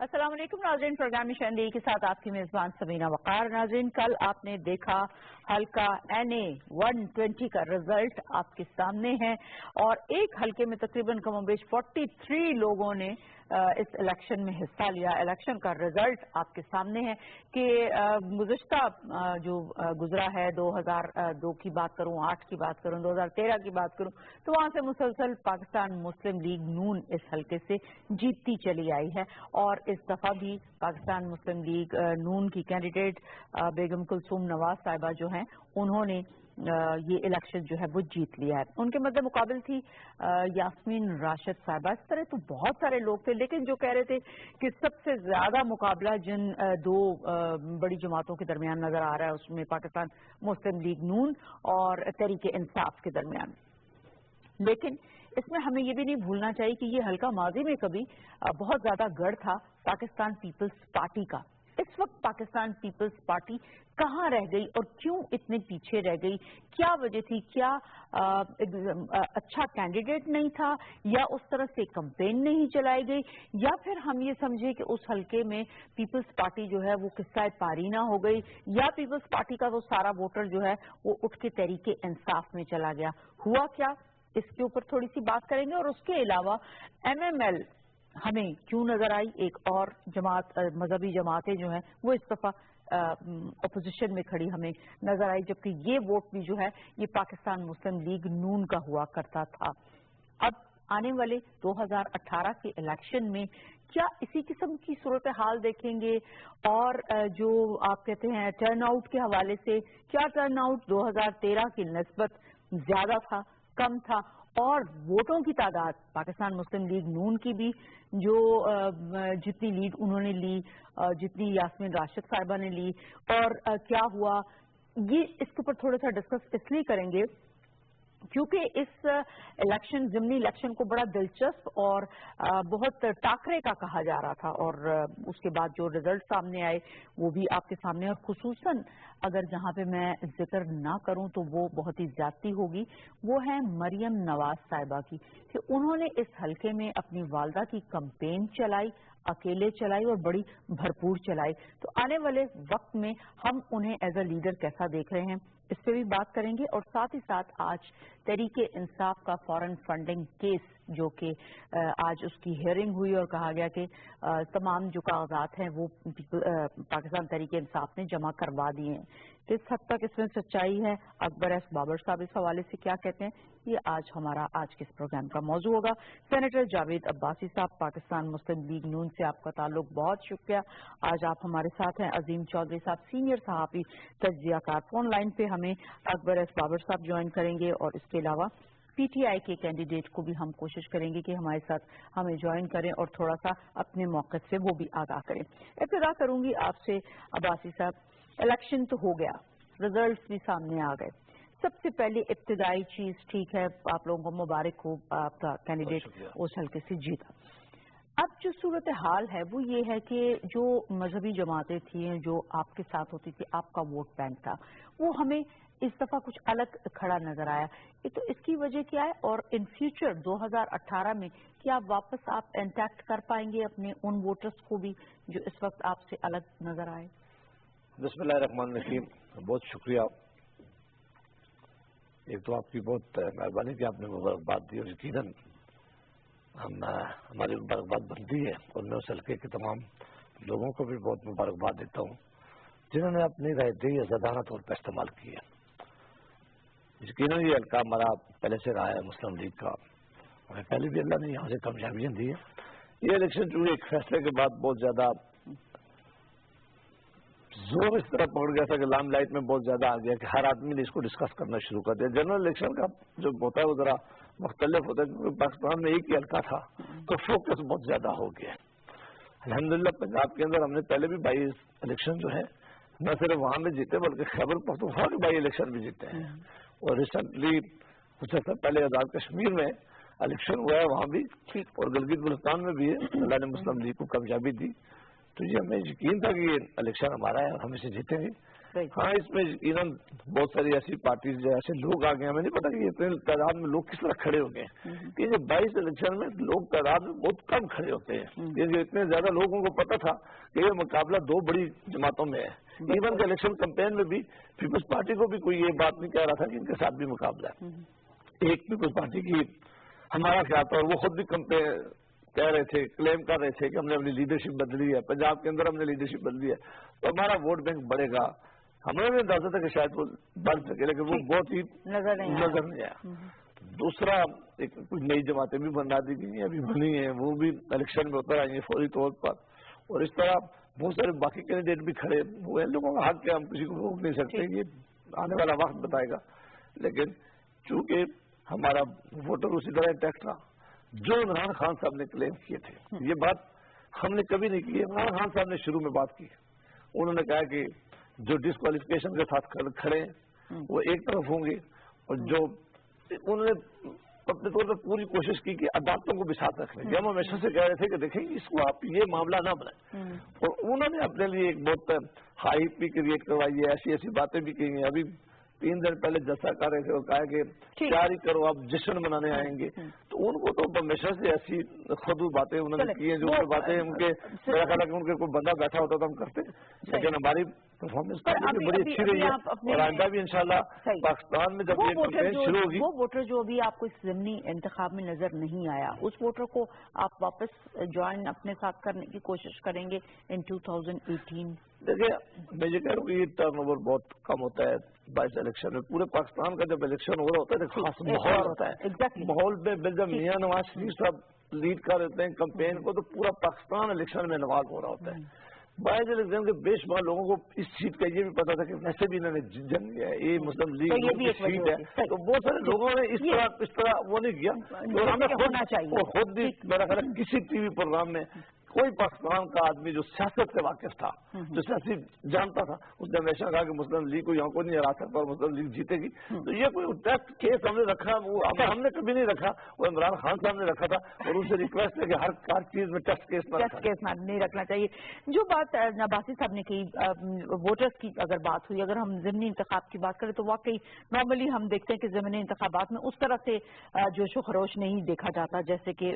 السلام علیکم ناظرین، پروگرام شندی کے ساتھ آپ کی میزبان سمینا وقار۔ ناظرین، کل آپ نے دیکھا حلقہ NA 120 کا رزلٹ آپ کے سامنے ہے اور ایک حلقے میں تقریباً کم و بیش 43 لوگوں نے اس الیکشن میں حصہ لیا۔ الیکشن کا رزلٹ آپ کے سامنے ہے کہ گزشتہ جو گزرا ہے 2002 کی بات کروں، 8 کی بات کروں، 2013 کی بات کروں، تو وہاں سے مسلسل پاکستان مسلم لیگ نون اس حلقے سے جیتتی چلی آئی ہے اور اس دفعہ بھی پاکستان مسلم لیگ نون کی کینڈیڈیٹ بیگم کلثوم نواز صاحبہ جو ہیں انہوں نے یہ الیکشن جو ہے وہ جیت لیا ہے۔ ان کے مد مقابل تھی یاسمین راشد صاحبہ۔ اس طرح تو بہت سارے لوگ تھے، لیکن جو کہہ رہے تھے کہ سب سے زیادہ مقابلہ جن دو بڑی جماعتوں کے درمیان نظر آ رہا ہے اس میں پاکستان مسلم لیگ نون اور تحریک انصاف کے درمیان۔ لیکن اس میں ہمیں یہ بھی نہیں بھولنا چاہیے کہ یہ حلقہ ماضی میں کبھی بہت زیادہ گڑھ تھا پاکستان پیپلز پارٹی کا۔ اس وقت پاکستان پیپلز پارٹی کہاں رہ گئی اور کیوں اتنے پیچھے رہ گئی؟ کیا وجہ تھی؟ کیا اچھا کینڈیڈیٹ نہیں تھا، یا اس طرح سے کمپین نہیں چلائی گئی، یا پھر ہم یہ سمجھے کہ اس حلقے میں پیپلز پارٹی جو ہے وہ قصہ پارینہ ہو گئی، یا پیپلز پارٹی کا وہ سارا ووٹر جو ہے وہ اٹھ کے تحریک انصاف میں چلا گیا؟ ہوا کیا؟ اس کے اوپر تھوڑی سی بات کریں گے، اور اس کے علاوہ MML ہمیں کیوں نظر آئی؟ ایک اور جماعت، مذہبی جماعتیں جو ہیں وہ اس دفعہ اپوزیشن میں کھڑی ہمیں نظر آئی، جبکہ یہ ووٹ بھی جو ہے یہ پاکستان مسلم لیگ نون کا ہوا کرتا تھا۔ اب آنے والے 2018 کے الیکشن میں کیا اسی قسم کی صورتحال دیکھیں گے؟ اور جو آپ کہتے ہیں ٹرن آؤٹ کے حوالے سے، کیا ٹرن آؤٹ 2013 کی نسبت زیادہ تھا، کم تھا؟ اور ووٹوں کی تعداد پاکستان مسلم لیگ نون کی بھی جو جتنی لیڈ انہوں نے لی، جتنی یاسمین راشد صاحبہ نے لی، اور کیا ہوا، یہ اس کے اوپر تھوڑا سا ڈسکس اس لیے کریں گے کیونکہ اس الیکشن، ضمنی الیکشن کو بڑا دلچسپ اور بہت ٹاکرے کا کہا جا رہا تھا، اور اس کے بعد جو رزلٹ سامنے آئے وہ بھی آپ کے سامنے، اور خصوصاً اگر جہاں پہ میں ذکر نہ کروں تو وہ بہت ہی زیادتی ہوگی، وہ ہے مریم نواز صاحبہ کی، کہ انہوں نے اس حلقے میں اپنی والدہ کی کمپین چلائی، اکیلے چلائی اور بڑی بھرپور چلائی۔ تو آنے والے وقت میں ہم انہیں ایز اے لیڈر کیسا دیکھ رہے ہیں اس پہ بھی بات کریں گے، اور ساتھ ہی ساتھ آج تحریک انصاف کا فارن فنڈنگ کیس جو کہ آج اس کی ہیئرنگ ہوئی اور کہا گیا کہ تمام جو کاغذات ہیں وہ پاکستان تحریک انصاف نے جمع کروا دیے ہیں۔ کس حد تک اس میں سچائی ہے، اکبر ایس بابر صاحب اس حوالے سے کیا کہتے ہیں، یہ آج ہمارا آج کے اس پروگرام کا موضوع ہوگا۔ سینیٹر جاوید عباسی صاحب، پاکستان مسلم لیگ نون سے آپ کا تعلق، بہت شکریہ، آج آپ ہمارے ساتھ ہیں۔ عظیم چودھری صاحب، سینئر صحافی تجزیہ کار، فون لائن پہ ہمیں اکبر ایس بابر صاحب جوائن کریں گے، اور اس کے علاوہ PTI کے کینڈیڈیٹ کو بھی ہم کوشش کریں گے کہ ہمارے ساتھ ہمیں جوائن کریں اور تھوڑا سا اپنے موقع سے وہ بھی آگاہ کریں۔ ابتدا کروں گی آپ سے عباسی صاحب، الیکشن تو ہو گیا، ریزلٹس بھی سامنے آ گئے، سب سے پہلے ابتدائی چیز ٹھیک ہے، آپ لوگوں کو مبارک ہو، آپ کا کینڈیڈیٹ اس حلقے سے جیتا۔ اب جو صورتحال ہے وہ یہ ہے کہ جو مذہبی جماعتیں تھیں جو آپ کے ساتھ ہوتی تھی، آپ کا ووٹ بینک تھا، وہ ہمیں اس دفعہ کچھ الگ کھڑا نظر آیا، تو اس کی وجہ کیا ہے؟ اور ان فیوچر 2018 میں کیا واپس آپ انٹیکٹ کر پائیں گے اپنے ان ووٹرز کو بھی جو اس وقت آپ سے الگ نظر آئے؟ بسم اللہ الرحمن الرحیم، بہت شکریہ۔ ایک تو آپ کی بہت مہربانی کہ آپ نے مبارکباد دی، اور یقیناً ہماری مبارکباد بنتی ہے، اور میں اس حلقے کے تمام لوگوں کو بھی بہت مبارکباد دیتا ہوں جنہوں نے اپنی رائے دہی آزادانہ طور پر استعمال کی ہے۔ یقیناً یہ حلقہ ہمارا پہلے سے رہا ہے مسلم لیگ کا، ہمیں پہلے بھی اللہ نے یہاں سے کامیابیاں دی ہیں۔ یہ الیکشن جو ایک فیصلے کے بعد بہت زیادہ زور اس طرح پکڑ گیا تھا کہ لائم لائٹ میں بہت زیادہ آ گیا کہ ہر آدمی نے اس کو ڈسکس کرنا شروع کر دیا۔ جنرل الیکشن کا جو ہوتا ہے وہ ذرا مختلف ہوتا ہے، کیونکہ پاکستان میں ایک ہی حلقہ تھا تو فوکس بہت زیادہ ہو گیا۔ الحمدللہ پنجاب کے اندر ہم نے پہلے بھی 22 الیکشن جو ہے نہ صرف وہاں میں جیتے بلکہ خیبر پختونخوا کے 22 الیکشن بھی جیتے ہیں، اور ریسنٹلی کچھ عرصہ پہلے آزاد کشمیر میں الیکشن ہوا ہے، وہاں بھی، اور گلگت بلتستان میں بھی ہے، اللہ نے مسلم لیگ کو کامیابی دی۔ تو یہ ہمیں یقین تھا کہ یہ الیکشن ہمارا ہے اور ہم اسے جیتیں گے۔ हाँ, इसमें यकीनन बहुत सारी ऐसी पार्टीज जो ऐसे लोग आ गए, हमें नहीं पता कि इतने तादाद में लोग किस तरह खड़े हो गए कि ये 22 इलेक्शन में लोग तादाद में बहुत कम खड़े होते हैं। ये इतने ज्यादा लोगों को पता था कि ये मुकाबला दो बड़ी जमातों में है। इवन के इलेक्शन कैंपेन में भी पीपल्स पार्टी को भी कोई ये बात नहीं कह रहा था कि इनके साथ भी मुकाबला है। एक पीपल्स पार्टी की हमारा क्या था, और वो खुद भी कह रहे थे, क्लेम कर रहे थे कि हमने अपनी लीडरशिप बदली है, पंजाब के अंदर हमने लीडरशिप बदली है तो हमारा वोट बैंक बढ़ेगा। हमें भी अंदाजा था कि शायद वो बढ़ सके, लेकिन वो बहुत ही नजर नहीं आया। दूसरा, एक कुछ नई जमातें भी बना दी गई हैं, अभी बनी है, वो भी इलेक्शन में उतर आएंगे फौरी तौर पर, और इस तरह बहुत सारे बाकी कैंडिडेट भी खड़े हुए हैं। लोगों का हक है, हम किसी को रोक नहीं सकते, ये आने वाला वक्त बताएगा। लेकिन चूंकि हमारा वोटर उसी तरह इंटैक्ट रहा जो इमरान खान साहब ने क्लेम किए थे, ये बात हमने कभी नहीं की। इमरान खान साहब ने शुरू में बात की, उन्होंने कहा कि जो डिस्क्वालिफिकेशन के साथ खड़े हैं वो एक तरफ होंगे, और जो उन्होंने अपने तौर पर पूरी कोशिश की कि अदालतों को भी साथ रख लेंगे। हम हमेशा से कह रहे थे कि देखें इसको आप ये मामला ना बनाए, और उन्होंने अपने लिए एक बहुत हाइप भी क्रिएट करवाई है, ऐसी ऐसी बातें भी की हैं। अभी 3 दिन पहले जलसा कर रहे थे और कहा कि तैयारी करो आप जश्न मनाने आएंगे, तो उनको तो हमेशा से ऐसी खुद बातें उन्होंने की हैं, जो बातें उनके मेरा ख्याल है कि उनके कोई बंदा बैठा होता तो हम करते, लेकिन हमारी परफॉर्मेंस बड़ी अच्छी रही है, और आइंदा भी इंशाल्लाह पाकिस्तान में जब ये कैंपेन शुरू होगी। वो वोटर जो अभी आपको इस ज़िमनी इंतखाब में नजर नहीं आया, उस वोटर को आप वापस ज्वाइन अपने साथ करने की कोशिश करेंगे इन 2018? देखिए, मैं ये कह रहा हूँ कि ये टर्न ओवर बहुत कम होता है 22 इलेक्शन में। पूरे पाकिस्तान का जब इलेक्शन हो रहा होता है तो खास माहौल होता है। माहौल में जब मियां नवाज शरीफ साहब लीड कर देते हैं कैंपेन को, तो पूरा पाकिस्तान इलेक्शन में इन्वॉल्व हो रहा होता है। 22 इलेक्शन के बेशुमार लोगों को इस सीट का ये भी पता था कि वैसे भी इन्होंने जंग लिया है, ये मुस्लिम लीग की सीट है, तो बहुत सारे लोगों ने इस तरह वो नहीं किया। और हमें खुद भी मेरा ख्याल है किसी टीवी प्रोग्राम में कोई पाकिस्तान का आदमी जो सियासत से वाकिफ था, जो सियासी जानता था, उसने हमेशा कहा कि मुस्लिम लीग को यहाँ को नहीं हरा सकता और मुस्लिम लीग जीतेगी। तो ये कोई टेस्ट केस हमने रखा, वो हमने कभी नहीं रखा, वो इमरान खान साहब ने रखा था, और उनसे रिक्वेस्ट है कि हर चीज में टेस्ट केस नहीं रखना चाहिए। जो बात अब्बासी साहब ने कही, वोटर्स की अगर बात हुई, अगर हम ज़िमनी इंतखाब की बात करें तो वाकई नॉर्मली हम देखते हैं कि ज़िमनी इंतखाबात में उस तरह से जोशो खरोश नहीं देखा जाता जैसे कि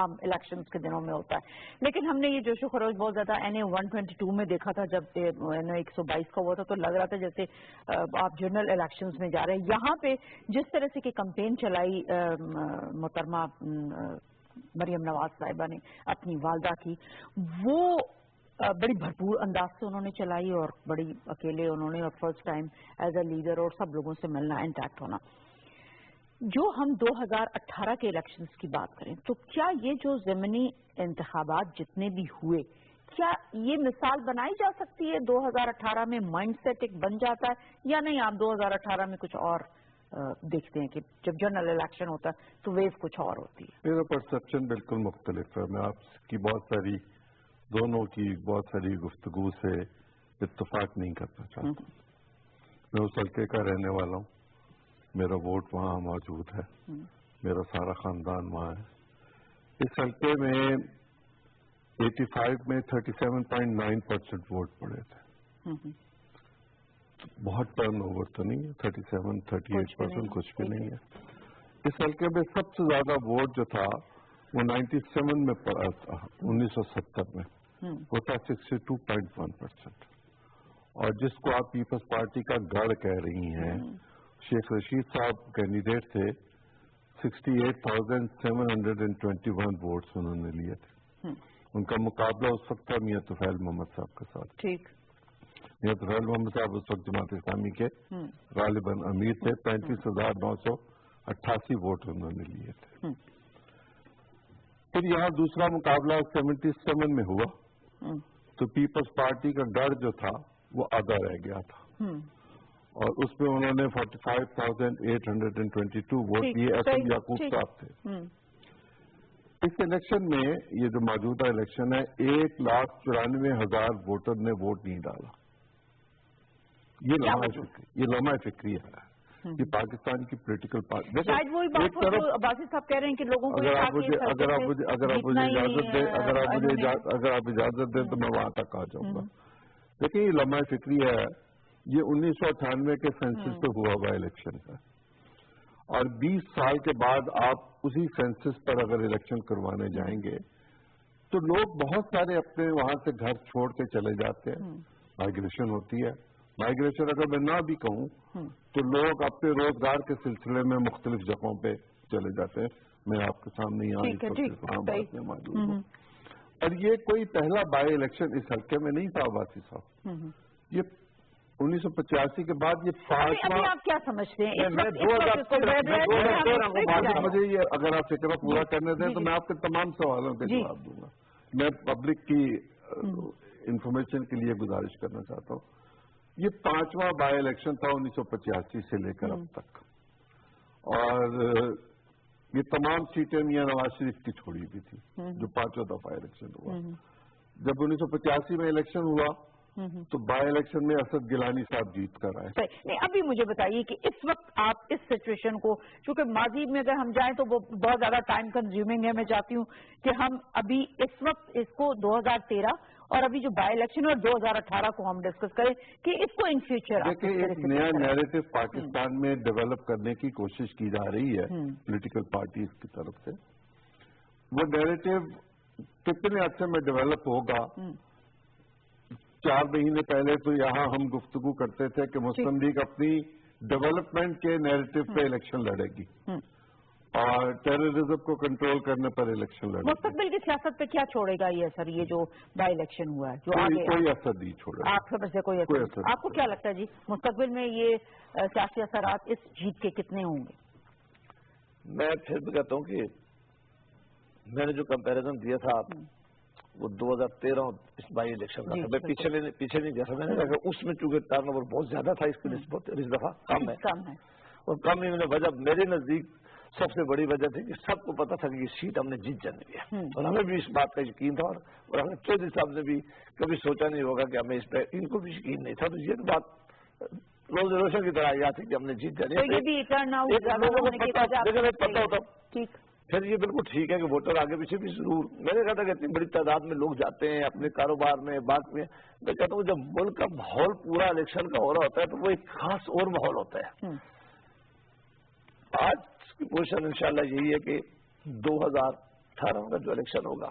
आम इलेक्शन के दिनों में होता है। लेकिन हमने ये जोशो खरोश बहुत ज्यादा NA 122 में देखा था, जब NA 122 का हुआ था, तो लग रहा था जैसे आप जनरल इलेक्शंस में जा रहे हैं। यहाँ पे जिस तरह से कि कैंपेन चलाई मोहतरमा मरियम नवाज साहिबा ने अपनी वालदा की, वो बड़ी भरपूर अंदाज से उन्होंने चलाई, और बड़ी अकेले उन्होंने, और first time as a leader और सब लोगों से मिलना, इंटैक्ट होना। जो हम 2018 के इलेक्शंस की बात करें तो क्या ये जो ज़िमनी इंतखाबात जितने भी हुए, क्या ये मिसाल बनाई जा सकती है 2018 में माइंडसेट एक बन जाता है, या नहीं आप 2018 में कुछ और देखते हैं कि जब जनरल इलेक्शन होता है तो वेव कुछ और होती है? मेरा परसेप्शन बिल्कुल मुख्तलिफ है। मैं आपकी दोनों की बहुत सारी गुफ्तगू से इत्तेफाक नहीं करना चाहता। मैं उस हल्के का रहने वाला हूँ, मेरा वोट वहाँ मौजूद है, मेरा सारा खानदान वहाँ है। इस हल्के में 85 में 37.9% वोट पड़े थे। बहुत टर्न ओवर तो नहीं है, 37-38% कुछ भी नहीं है। इस हल्के में सबसे ज्यादा वोट जो था वो 97 में पड़ा था, 1970 में, वो था 62.1%। और जिसको आप पीपल्स पार्टी का गढ़ कह रही हैं, शेख रशीद साहब कैंडिडेट थे, 68,721 वोट्स उन्होंने लिए थे। उनका मुकाबला उस वक्त था मियां तुफैल मोहम्मद साहब के साथ। ठीक। मियां तुफैल मोहम्मद साहब उस वक्त जमात इस्लामी के गालिबन अमीर थे, 35,988 वोट उन्होंने लिए थे। फिर यहाँ दूसरा मुकाबला 77 में हुआ, तो पीपल्स पार्टी का गढ़ जो था वो आधा रह गया था, और उसमें उन्होंने 45,822 वोट दिए। असम याकूब साहब थे। इस इलेक्शन में, ये जो मौजूदा इलेक्शन है, 1,94,000 वोटर ने वोट नहीं डाला। ये लम्हा फिक्री है, ये पाकिस्तान की पॉलिटिकल पार्टी। शायद वही बात हो जो अब्बासी साहब कह रहे हैं कि लोगों को अगर आप मुझे इजाजत दें तो मैं वहां तक आ जाऊंगा। देखिए, ये लम्हा फिक्री है یہ 1998 کے سینسس پہ ہوا ہوا الیکشن ہے، اور 20 سال کے بعد آپ اسی سینسس پر اگر الیکشن کروانے جائیں گے تو لوگ بہت سارے اپنے وہاں سے گھر چھوڑ کے چلے جاتے ہیں، مائیگریشن ہوتی ہے. مائیگریشن اگر میں نہ بھی کہوں تو لوگ اپنے روزگار کے سلسلے میں مختلف جگہوں پہ چلے جاتے ہیں. میں آپ کے سامنے یہاں اسلام آباد میں موجود ہوں، اور یہ کوئی پہلا بائی الیکشن اس حلقے میں نہیں تھا واسی صاحب. یہ 1985 کے بعد یہ ابھی آپ کیا سمجھتے ہیں؟ مجھے یہ اگر آپ فکر پورا کرنے دیں تو میں آپ کے تمام سوالوں کے جواب دوں گا. میں پبلک کی انفارمیشن کے لیے گزارش کرنا چاہتا ہوں. یہ 5واں بائی الیکشن تھا 1985 سے لے کر اب تک، اور یہ تمام سیٹیں میاں نواز شریف کی چھوڑی بھی تھی جو 5واں دفعہ الیکشن ہوا. جب 1985 میں الیکشن ہوا تو بائی الیکشن میں اسد گیلانی صاحب جیت کر آئے. نہیں، ابھی مجھے بتائیے کہ اس وقت آپ اس سچویشن کو، چونکہ ماضی میں اگر ہم جائیں تو وہ بہت زیادہ ٹائم کنزیومنگ ہے، میں چاہتی ہوں کہ ہم ابھی اس وقت اس کو 2013 اور ابھی جو بائی الیکشن اور 2018 کو ہم ڈسکس کریں کہ اس کو ان فیوچر ایک نیا نیریٹو پاکستان میں ڈیولپ کرنے کی کوشش کی جا رہی ہے پولیٹیکل پارٹیز کی طرف سے. وہ نیریٹو کتنے عرصے میں ڈیولپ ہوگا؟ 4 مہینے پہلے تو یہاں ہم گفتگو کرتے تھے کہ مسلم لیگ اپنی ڈیولپمنٹ کے نیریٹو پہ الیکشن لڑے گی اور ٹیررزم کو کنٹرول کرنے پر الیکشن لڑے گی. مستقبل کی سیاست پہ کیا چھوڑے گا یہ اثر، یہ جو بائی الیکشن ہوا ہے جو کوئی اثر نہیں چھوڑے گا؟ آپ سمجھ سے کوئی اثر؟ آپ کو کیا لگتا ہے جی مستقبل میں یہ سیاسی اثرات اس جیت کے کتنے ہوں گے؟ میں پھر بھی کہتا ہوں کہ میں نے جو کمپیریزن دیا تھا وہ 2013 اس بائی الیکشن کا تھا. میں پیچھے نہیں گیا تھا. میں نے کہا کہ اس میں چونکہ ٹرن اوور بہت زیادہ تھا، اس کی نسبت اس دفعہ کم ہے. اور کم ہی وجہ میرے نزدیک سب سے بڑی وجہ تھی کہ سب کو پتا تھا کہ یہ سیٹ ہم نے جیت جانے ہے، اور ہمیں بھی اس بات کا یقین تھا، اور ہمیں چودھری صاحب نے بھی کبھی سوچا نہیں ہوگا کہ ہمیں اس پہ، ان کو بھی یقین نہیں تھا. تو یہ بات روز روشن کی طرح یاد تھی کہ ہم نے جیت جانے پتا ہوتا. پھر یہ بالکل ٹھیک ہے کہ ووٹر آگے پیچھے بھی ضرور، میں نے کہا تھا کہ اتنی بڑی تعداد میں لوگ جاتے ہیں اپنے کاروبار میں، بات میں. میں کہتا ہوں جب ملک کا ماحول پورا الیکشن کا ہو رہا ہوتا ہے تو وہ ایک خاص اور ماحول ہوتا ہے. آج کی پوزیشن انشاءاللہ یہی ہے کہ 2018 کا جو الیکشن ہوگا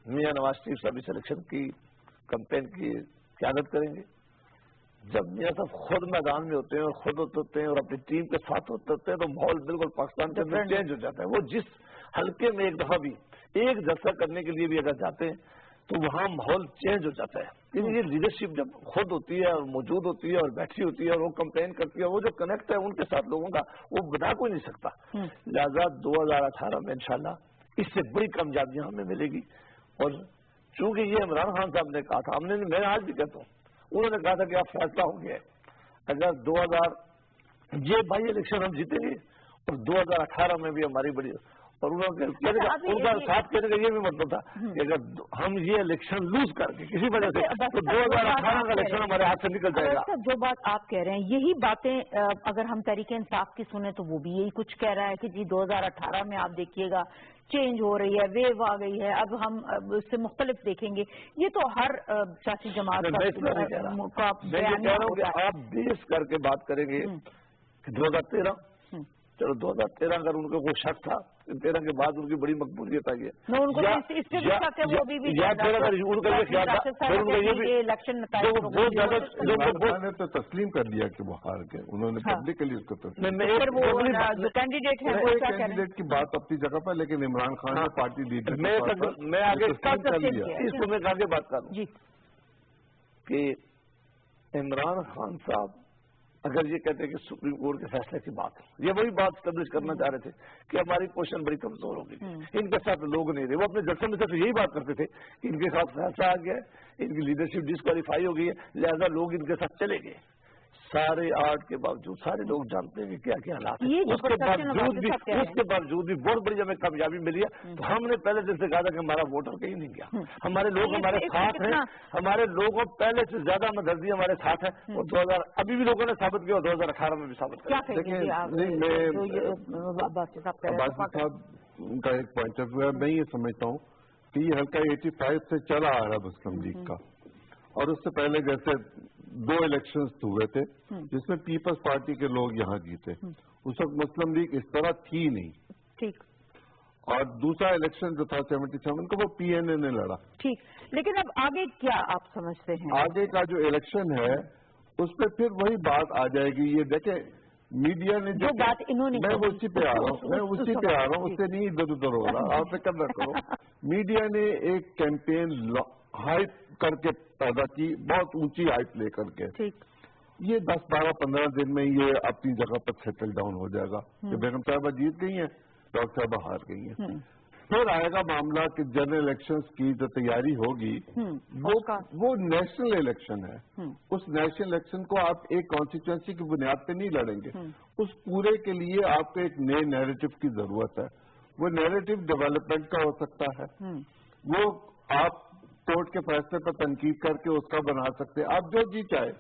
میاں نواز شریف صاحب اس الیکشن کی کمپین کی قیادت کریں گے. جب میاں صاحب خود میدان میں ہوتے ہیں اور خود ہوتے ہیں اور اپنی ٹیم کے ساتھ ہوتے ہیں تو ماحول بالکل پاکستان کے اندر چینج ہو جاتا ہے. وہ جس حلقے میں ایک دفعہ بھی ایک جلسہ کرنے کے لیے بھی اگر جاتے ہیں تو وہاں ماحول چینج ہو جاتا ہے. کیونکہ یہ لیڈرشپ جب خود ہوتی ہے اور موجود ہوتی ہے اور بیٹھی ہوتی ہے اور وہ کمپین کرتی ہے، وہ جو کنیکٹ ہے ان کے ساتھ لوگوں کا وہ بتا کوئی نہیں سکتا. لہٰذا 2018 میں انشاءاللہ اس سے بڑی کامیابیاں ہمیں ملے گی. اور چونکہ یہ عمران خان صاحب نے کہا تھا، میں آج بھی کہتا ہوں، انہوں نے کہا تھا کہ اب فیصلہ ہو گیا ہے. اگر 2000 یہ بائی الیکشن ہم جیتیں گے اور 2018 میں بھی ہماری بڑی، اور ان کا ساتھ کہنے کا یہ بھی مطلب تھا کہ اگر ہم یہ الیکشن لوز کر کے کسی وجہ سے تو 2018 کا الیکشن ہمارے ہاتھ سے نکل جائے گا. جو بات آپ کہہ رہے ہیں یہی باتیں اگر ہم تحریک انصاف کی سنیں تو وہ بھی یہی کچھ کہہ رہا ہے کہ جی 2018 میں آپ دیکھیے گا چینج ہو رہی ہے، ویو آ گئی ہے، اب ہم اس سے مختلف دیکھیں گے. یہ تو ہر سیاسی جماعت کا بیان ہے. آپ بیس کر کے بات کریں گے 2013، چلو 2013 اگر ان کو کوئی شک تھا، 13 کے بعد ان کی بڑی مقبولیت آئی ہے، تو تسلیم کر دیا کہ وہ ہار گئے. انہوں نے پبلکلی اس کو کینڈیڈیٹ کی بات اپنی جگہ پر، لیکن عمران خان نے پارٹی لیڈر میں آگے اس کو میں آگے بات کروں کہ عمران خان صاحب اگر یہ کہتے ہیں کہ سپریم کورٹ کے فیصلے کی بات ہے، یہ وہی بات اسٹیبلش کرنا چاہ رہے تھے کہ ہماری پوزیشن بڑی کمزور ہو گئی، ان کے ساتھ لوگ نہیں رہے. وہ اپنے جلسے میں سے یہی بات کرتے تھے کہ ان کے ساتھ فیصلہ آ گیا ہے، ان کی لیڈرشپ ڈسکوالیفائی ہو گئی ہے، لہذا لوگ ان کے ساتھ چلے گئے. سارے آرٹ کے باوجود سارے لوگ جانتے ہیں کہ کیا کیا حالات ہیں، اس کے باوجود بھی بہت بڑی ہمیں کامیابی ملی ہے. تو ہم نے پہلے دن سے کہا تھا کہ ہمارا ووٹر کہیں نہیں گیا، ہمارے لوگ ہمارے ساتھ ہیں، ہمارے لوگوں پہلے سے زیادہ ہمدردی ہمارے ساتھ ہے. اور 2000 ابھی بھی لوگوں نے ثابت کیا اور 2018 میں بھی ثابت کیا. عباسی صاحب کا ایک پوائنٹ آف ویو ہے. میں یہ سمجھتا ہوں کہ یہ حلقہ 85 سے چلا آ رہا مسلم لیگ کا، اور اس سے پہلے جیسے 2 الیکشنز ہوئے تھے جس میں پیپلز پارٹی کے لوگ یہاں جیتے، اس وقت مسلم لیگ اس طرح تھی نہیں، ٹھیک، اور دوسرا الیکشن جو تھا 77 کو وہ پی این اے نے لڑا. ٹھیک، لیکن اب آگے کیا آپ سمجھتے ہیں؟ آگے کا جو الیکشن ہے اس پہ پھر وہی بات آ جائے گی. یہ دیکھیں میڈیا نے جو بات انہوں نے میں اسی پہ آ رہا ہوں، اس سے نہیں ادھر ادھر ہو رہا، آپ فکر نہ کرو. میڈیا نے ایک کیمپین ہائپ کر کے پیدا کی، بہت اونچی ہائپ لے کر کے. یہ 10 12 15 دن میں یہ اپنی جگہ پر سیٹل ڈاؤن ہو جائے گا کہ بیگم صاحبہ جیت گئی ہیں، ڈاکٹر صاحبہ ہار گئی ہیں. پھر آئے گا معاملہ کہ جنرل الیکشنز کی جو تیاری ہوگی وہ نیشنل الیکشن ہے. اس نیشنل الیکشن کو آپ ایک کانسٹیچوئنسی کی بنیاد پہ نہیں لڑیں گے. اس پورے کے لیے آپ کو ایک نئے نیریٹو کی ضرورت ہے. وہ نیریٹو ڈیولپمنٹ کا ہو سکتا ہے، وہ آپ کورٹ کے فیصلے پر تنقید کر کے اس کا بنا سکتے ہیں. آپ جو جی چاہے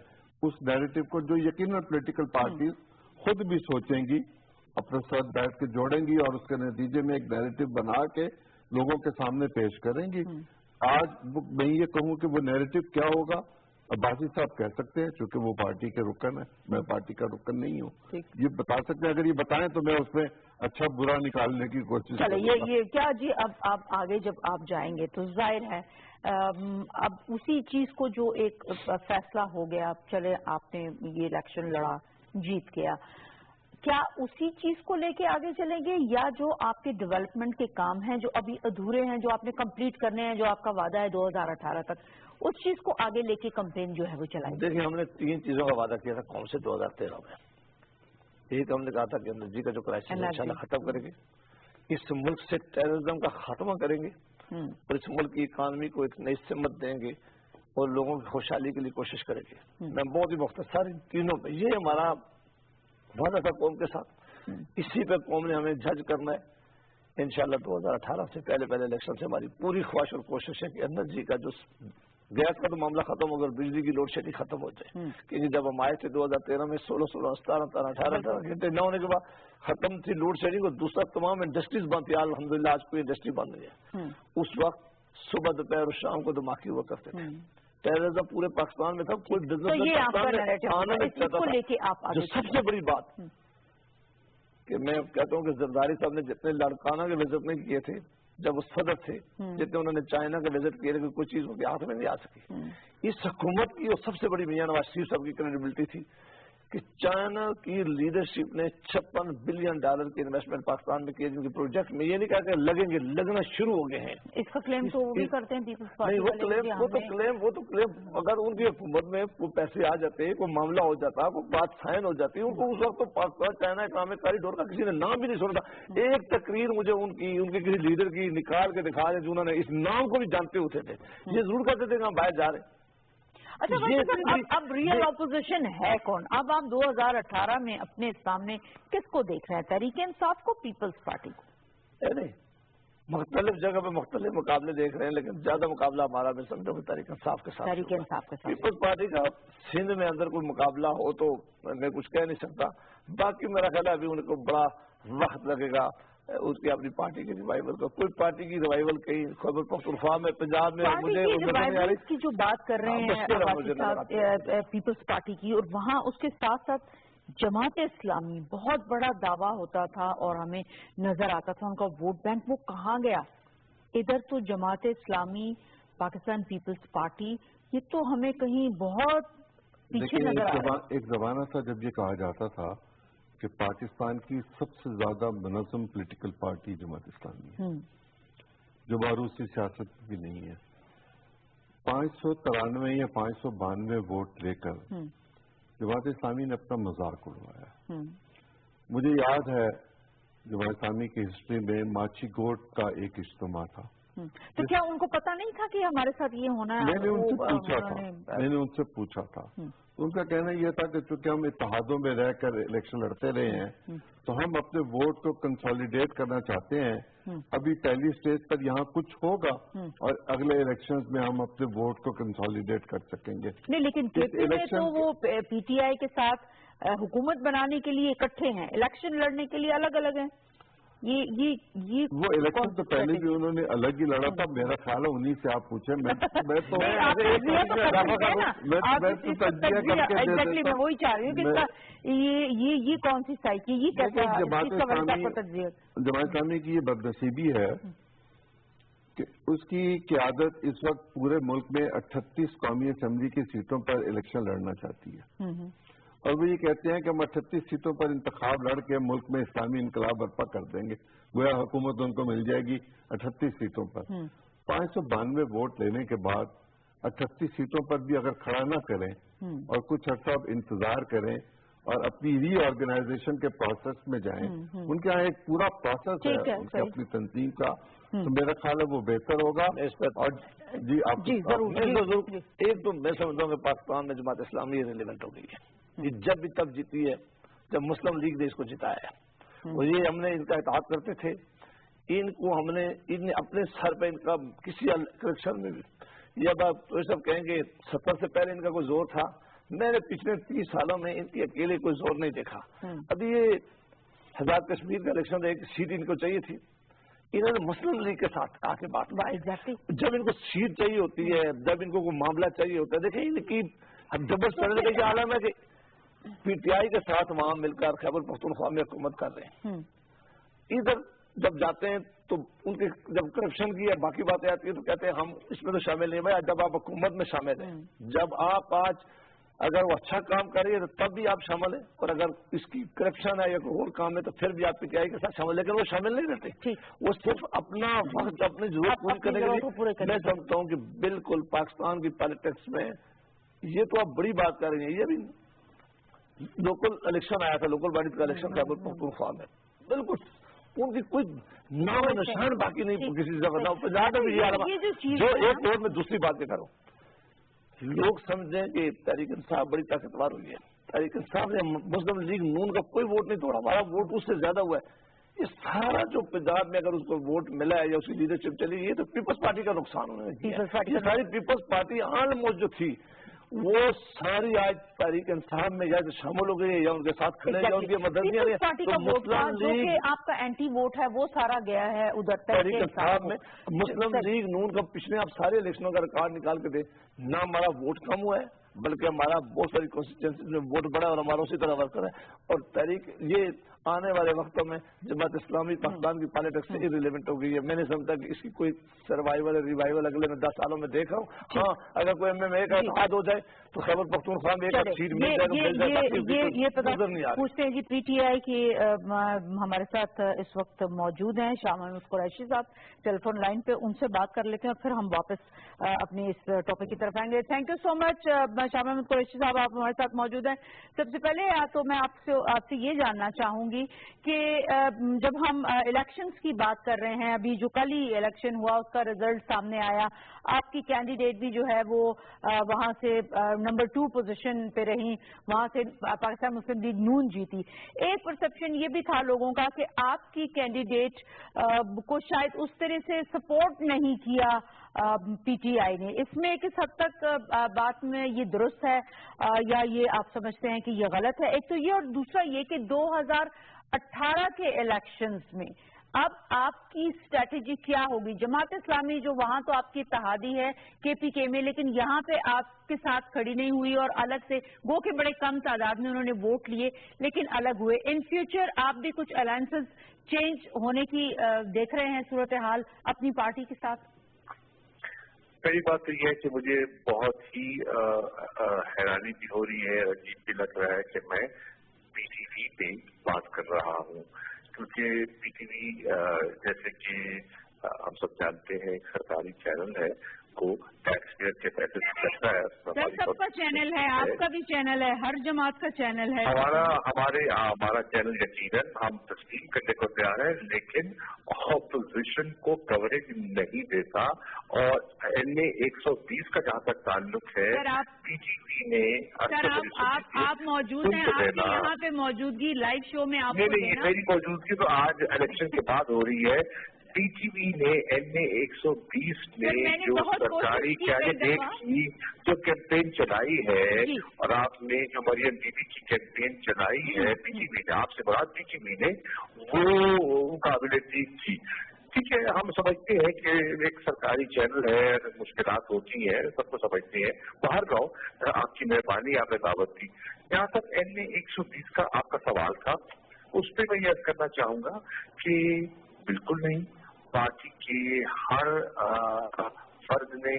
اس نیریٹو کو، جو یقیناً پولیٹیکل پارٹیز خود بھی سوچیں گی، اپنے ساتھ بیٹھ کے جوڑیں گی اور اس کے نتیجے میں ایک نیریٹو بنا کے لوگوں کے سامنے پیش کریں گی. آج میں یہ کہوں کہ وہ نیریٹو کیا ہوگا، عباسی صاحب کہہ سکتے ہیں چونکہ وہ پارٹی کے رکن ہے، میں پارٹی کا رکن نہیں ہوں. یہ بتا سکتے ہیں، اگر یہ بتائیں تو میں اس میں اچھا برا نکالنے کی کوشش کروں گا. یہ کیا جی، اب آپ آگے جب آپ جائیں گے تو ظاہر ہے اب اسی چیز کو جو ایک فیصلہ ہو گیا، چلے آپ نے یہ الیکشن لڑا، جیت گیا، کیا اسی چیز کو لے کے آگے چلیں گے یا جو آپ کے ڈیولپمنٹ کے کام ہیں جو ابھی ادھورے ہیں، جو آپ نے کمپلیٹ کرنے ہیں، جو آپ کا وعدہ ہے 2018 تک، اس چیز کو آگے لے کے کمپین جو ہے وہ چلائیں گے؟ دیکھیں، ہم نے 3 چیزوں کا وعدہ کیا تھا. کون سے 2013 میں ایک ہم نے کہا تھا کہ انرجی کا جو کرائسس انشاءاللہ ختم کریں گے، اس ملک سے ٹیررزم کا خاتمہ کریں گے اور اس ملک کی اکانومی کو ایک نئی سمت دیں گے اور لوگوں کی خوشحالی کے لیے کوشش کریں گے. میں بہت ہی مختصر ان تینوں پہ، یہ ہمارا وعدہ تھا قوم کے ساتھ. اسی پہ قوم نے ہمیں جج کرنا ہے. انشاءاللہ 2018 سے پہلے الیکشن سے ہماری پوری خواہش اور کوشش ہے کہ انرجی کا جو گیس کا تو معاملہ ختم ہو گیا، بجلی کی لوڈ شیڈنگ ختم ہو جائے. کیونکہ جب ہم آئے تھے 2013 میں 16 18 گھنٹے نہ ہونے کے بعد ختم تھی لوڈ شیڈنگ اور دوسرا تمام انڈسٹریز بند تھی. الحمدللہ آج کوئی انڈسٹری بند نہیں ہے. اس وقت صبح دوپہر اور شام کو دھماکے ہوا کرتے تھے. ٹیررزم پورے پاکستان میں تھا. کوئی بزنس جو سب سے بڑی بات کہ میں کہتا ہوں کہ زرداری صاحب نے جتنے لاڑکانہ کے وزٹ نہیں کیے تھے جب وہ صدر تھے، جتنے انہوں نے چائنا کا وزٹ کیے لیکن کوئی چیز ان کے ہاتھ میں نہیں آ سکی. اس حکومت کی اور سب سے بڑی میاں نواز شریف صاحب کی کریڈیبلٹی تھی کہ چائنا کی لیڈرشپ نے $56 بلین کی انویسٹمنٹ پاکستان میں کی، جن کے پروجیکٹ میں یہ نہیں کہا کہ لگیں گے، لگنا شروع ہو گئے ہیں. اس کا کلیم تو وہ بھی کرتے ہیں پیپلز پارٹی نہیں، وہ تو کلیم اگر ان کی حکومت میں کوئی پیسے آ جاتے، کوئی معاملہ ہو جاتا، کوئی بات سائن ہو جاتی، ان کو اس وقت تو پاکستان چائنا اکنامک کاریڈور کا کسی نے نام بھی نہیں سنا تھا. ایک تقریر مجھے ان کے کسی لیڈر کی نکال کے دکھا دیں جنہوں نے اس نام کو بھی جانتے ہوتے تھے. یہ ضرور کرتے تھے کہ ہم باہر جا رہے ہیں. اچھا، اب ریئل اپوزیشن ہے کون؟ اب آپ 2018 میں اپنے سامنے کس کو دیکھ رہے ہیں؟ تحریک انصاف کو، پیپلز پارٹی کو؟ نہیں، مختلف جگہ پہ مختلف مقابلے دیکھ رہے ہیں، لیکن زیادہ مقابلہ ہمارا میں سمجھتا ہوں تحریک انصاف کے ساتھ. تحریک انصاف کے ساتھ. پیپلز پارٹی کا سندھ میں اندر کوئی مقابلہ ہو تو میں کچھ کہہ نہیں سکتا. باقی میرا خیال ہے ابھی ان کو بڑا وقت لگے گا اس کی اپنی پارٹی کی ریوائول کا. کوئی پارٹی کی ریوائول کہیں خیبر پختونخوا میں، پنجاب میں مجھے ریوائول کی جو بات کر رہے ہیں پیپلز پارٹی کی، اور وہاں اس کے ساتھ ساتھ جماعت اسلامی بہت بڑا دعویٰ ہوتا تھا اور ہمیں نظر آتا تھا ان کا ووٹ بینک، وہ کہاں گیا؟ ادھر تو جماعت اسلامی، پاکستان پیپلز پارٹی، یہ تو ہمیں کہیں بہت پیچھے نظر آ رہا ہے. ایک زمانہ تھا جب یہ کہا جاتا تھا کہ پاکستان کی سب سے زیادہ منظم پولیٹیکل پارٹی جماعت اسلامی ہے، جو باروسی سیاست بھی نہیں ہے. 593 یا 592 ووٹ لے کر جماعت اسلامی نے اپنا مذاق اڑوایا. مجھے یاد ہے جماعت اسلامی کی ہسٹری میں ماچی گوٹ کا ایک اجتماع تھا. تو کیا ان کو پتا نہیں تھا کہ ہمارے ساتھ یہ ہونا ہے؟ میں نے ان سے پوچھا تھا. ان کا کہنا یہ تھا کہ چونکہ ہم اتحادوں میں رہ کر الیکشن لڑتے رہے ہیں تو ہم اپنے ووٹ کو کنسالیڈیٹ کرنا چاہتے ہیں. ابھی پہلی سٹیج پر یہاں کچھ ہوگا اور اگلے الیکشنز میں ہم اپنے ووٹ کو کنسالیڈیٹ کر سکیں گے. نہیں، لیکن تو وہ پی ٹی آئی کے ساتھ حکومت بنانے کے لیے اکٹھے ہیں، الیکشن لڑنے کے لیے الگ الگ ہیں. ये वो इलेक्शन तो पहले भी उन्होंने अलग ही लड़ा था, मेरा ख्याल है उन्हीं से आप पूछे। मैं तो एग्जैक्टली मैं वही चाह रही हूँ कि ये कौन सी साइड की, ये कैसा जमात इस्लामी की ये बदनसीबी है कि उसकी क़यादत इस वक्त पूरे मुल्क में 38 कौमी असम्बली की सीटों पर इलेक्शन लड़ना चाहती है, और वो ये कहते हैं कि हम 38 सीटों पर इंतखाब लड़ के मुल्क में इस्लामी इनकलाब बर्पा कर देंगे, गोया हुकूमत उनको मिल जाएगी 38 सीटों पर। 592 वोट लेने के बाद 38 सीटों पर भी अगर खड़ा ना करें और कुछ अर्सा इंतजार करें और अपनी रीऑर्गेनाइजेशन के प्रोसेस में जाएं, उनके यहाँ एक पूरा प्रोसेस है उनकी अपनी तंजीम का, तो मेरा ख्याल है वो बेहतर होगा। और जी आप जरूर एक तो मैं समझता हूँ कि पाकिस्तान में जमात इस्लामी रिलेवेंट हो गई है, ये जब भी तब जीती है जब मुस्लिम लीग ने इसको जिताया है, और ये हमने इनका इत्तेहाद करते थे, इनको हमने इनने अपने सर पे इनका किसी इलेक्शन में भी, ये बात तो सब कहेंगे 70 से पहले इनका कोई जोर था, मैंने पिछले 30 सालों में इनकी अकेले कोई जोर नहीं देखा। अभी ये आजाद कश्मीर का इलेक्शन एक सीट इनको चाहिए थी, इन्होंने मुस्लिम लीग के साथ आके बात की। जब इनको सीट चाहिए होती है, जब इनको कोई मामला चाहिए होता है, देखिए इनकी जबरदस्त पढ़ने के आलम है कि पीटीआई के साथ वहां मिलकर खैबर पख्तूनख्वा में हुकूमत कर रहे हैं, इधर जब जाते हैं तो उनके जब करप्शन की या बाकी बातें आती है तो कहते हैं हम इसमें तो शामिल नहीं। भाई जब आप हुकूमत में शामिल हैं, जब आप आज अगर वो अच्छा काम कर रही है तो तब भी आप शामिल हैं, और अगर इसकी करप्शन है या कोई और काम है तो फिर भी आप पीटीआई के साथ शामिल, लेकिन वो शामिल नहीं रहते, वो सिर्फ अपना वक्त अपनी जरूरत पूरी करने के लिए। मैं समझता हूँ कि बिल्कुल पाकिस्तान की पॉलिटिक्स में ये तो आप बड़ी बात कर रही हैं, ये भी लोकल इलेक्शन आया था, लोकल बॉडी का इलेक्शन खैबर पख्तूनख्वा में, बिल्कुल उनकी कोई नाम निशान बाकी नहीं किसी जगह ना जो एक और में दूसरी बात करो, लोग समझें कि तहरीक इंसाफ बड़ी ताकतवर हुई है, तहरीक इंसाफ ने मुस्लिम लीग नून का कोई वोट नहीं तोड़ा, हमारा वोट उससे ज्यादा हुआ है। ये सारा जो पंजाब में अगर उसको वोट मिला है या उसकी लीडरशिप चली, ये तो पीपल्स पार्टी का नुकसान उन्होंने किया। ये सारी पीपल्स पार्टी ऑलमोस्ट जो थी वो सारी आज तहरीक इंसाफ में या तो शामिल हो गई है या उनके साथ खड़े या उनकी मदद नहीं आ रही है। तो मुस्लिम लीग आपका एंटी वोट है वो सारा गया है उधर तहरीक इंसाफ में। मुस्लिम लीग नून का पिछले आप सारे इलेक्शनों का रिकॉर्ड निकाल के दे, ना हमारा वोट कम हुआ है बल्कि हमारा बहुत सारी कॉन्स्टिट्यूंसी में वोट बढ़ा और हमारा उसी तरह वर्क है। और तहरीक ये आने वाले वक्तों में जमात इस्लामी पाकिस्तान की पॉलिटिक्स से इरिलेवेंट हो गई है। मैंने समझा कि इसकी कोई सर्वाइवल रिवाइवल अगले में 10 सालों में देख रहा हूँ। हाँ, अगर कोई MMA का इत्तेहाद हो जाए तो खैबर पख्तूनख्वा में एक सीट मिल जाए। ये पूछते हैं कि PTI की हमारे साथ इस वक्त मौजूद हैं शाह महमूद कुरैशी साहब टेलीफोन लाइन पे, उनसे बात कर लेते हैं और फिर हम वापस अपनी इस टॉपिक की तरफ आएंगे। Thank you so much Shah Mahmood Qureshi साहब, आप हमारे साथ मौजूद हैं। सबसे पहले तो मैं आपसे ये जानना चाहूंगी कि जब हम इलेक्शंस की बात कर रहे हैं, अभी जो कल ही इलेक्शन हुआ उसका रिजल्ट सामने आया, आपकी कैंडिडेट भी जो है वो वहां से नंबर 2 पोजीशन पे रही, वहां से पाकिस्तान मुस्लिम लीग नून जीती। एक परसेप्शन ये भी था लोगों का कि आपकी कैंडिडेट को शायद उस तरह से सपोर्ट नहीं किया PTI ने, इसमें किस हद तक बात में ये दुरुस्त है या ये आप समझते हैं कि ये गलत है? एक तो ये, और दूसरा ये कि 2018 के इलेक्शंस में अब आपकी स्ट्रेटेजी क्या होगी? जमात इस्लामी जो वहां तो आपकी इत्तेहादी है KPK में, लेकिन यहाँ पे आपके साथ खड़ी नहीं हुई और अलग से गो के बड़े कम तादाद में उन्होंने वोट लिए लेकिन अलग हुए। इन फ्यूचर आप भी कुछ अलायंसेस चेंज होने की देख रहे हैं सूरत हाल अपनी पार्टी के साथ? पहली बात तो यह है कि मुझे बहुत ही हैरानी भी हो रही है, अजीब भी लग रहा है कि मैं PTV पे बात कर रहा हूँ, क्योंकि PTV जैसे कि हम सब जानते हैं एक सरकारी चैनल है, को टैक्स पेयर के पैसे से करता है। सर सबका चैनल है, आपका भी चैनल है, हर जमात का चैनल है। हमारा चैनल यकीनन हम तस्लीम करने को तैयार है, लेकिन ऑपोजिशन को कवरेज नहीं देता। और NA 120 का जहाँ तक ताल्लुक है, PTV ने आप मौजूद हैं, आपकी यहाँ पे मौजूदगी लाइव शो में आपको नहीं, मेरी मौजूदगी तो आज इलेक्शन के बाद हो रही है। बीटीवी ने NA 120 ने मैंने जो बहुत सरकारी कोशिश की कई कैंडिडेट दफा। की जो कैंपेन चलाई है जी। और आपने जो मरियम बीबी की कैंपेन चलाई है बीटीवी ने, आपसे बड़ा बीटीवी ने, वो काबिल तारीफ थी। ठीक है, हम समझते हैं कि एक सरकारी चैनल है, मुश्किलात होती है, सबको समझते हैं। बाहर रहो, आपकी मेहरबानी, आपने दावत दी। यहाँ तक NA 120 का आपका सवाल था, उस पर मैं यह करना चाहूंगा कि बिल्कुल नहीं, पार्टी के हर फर्द ने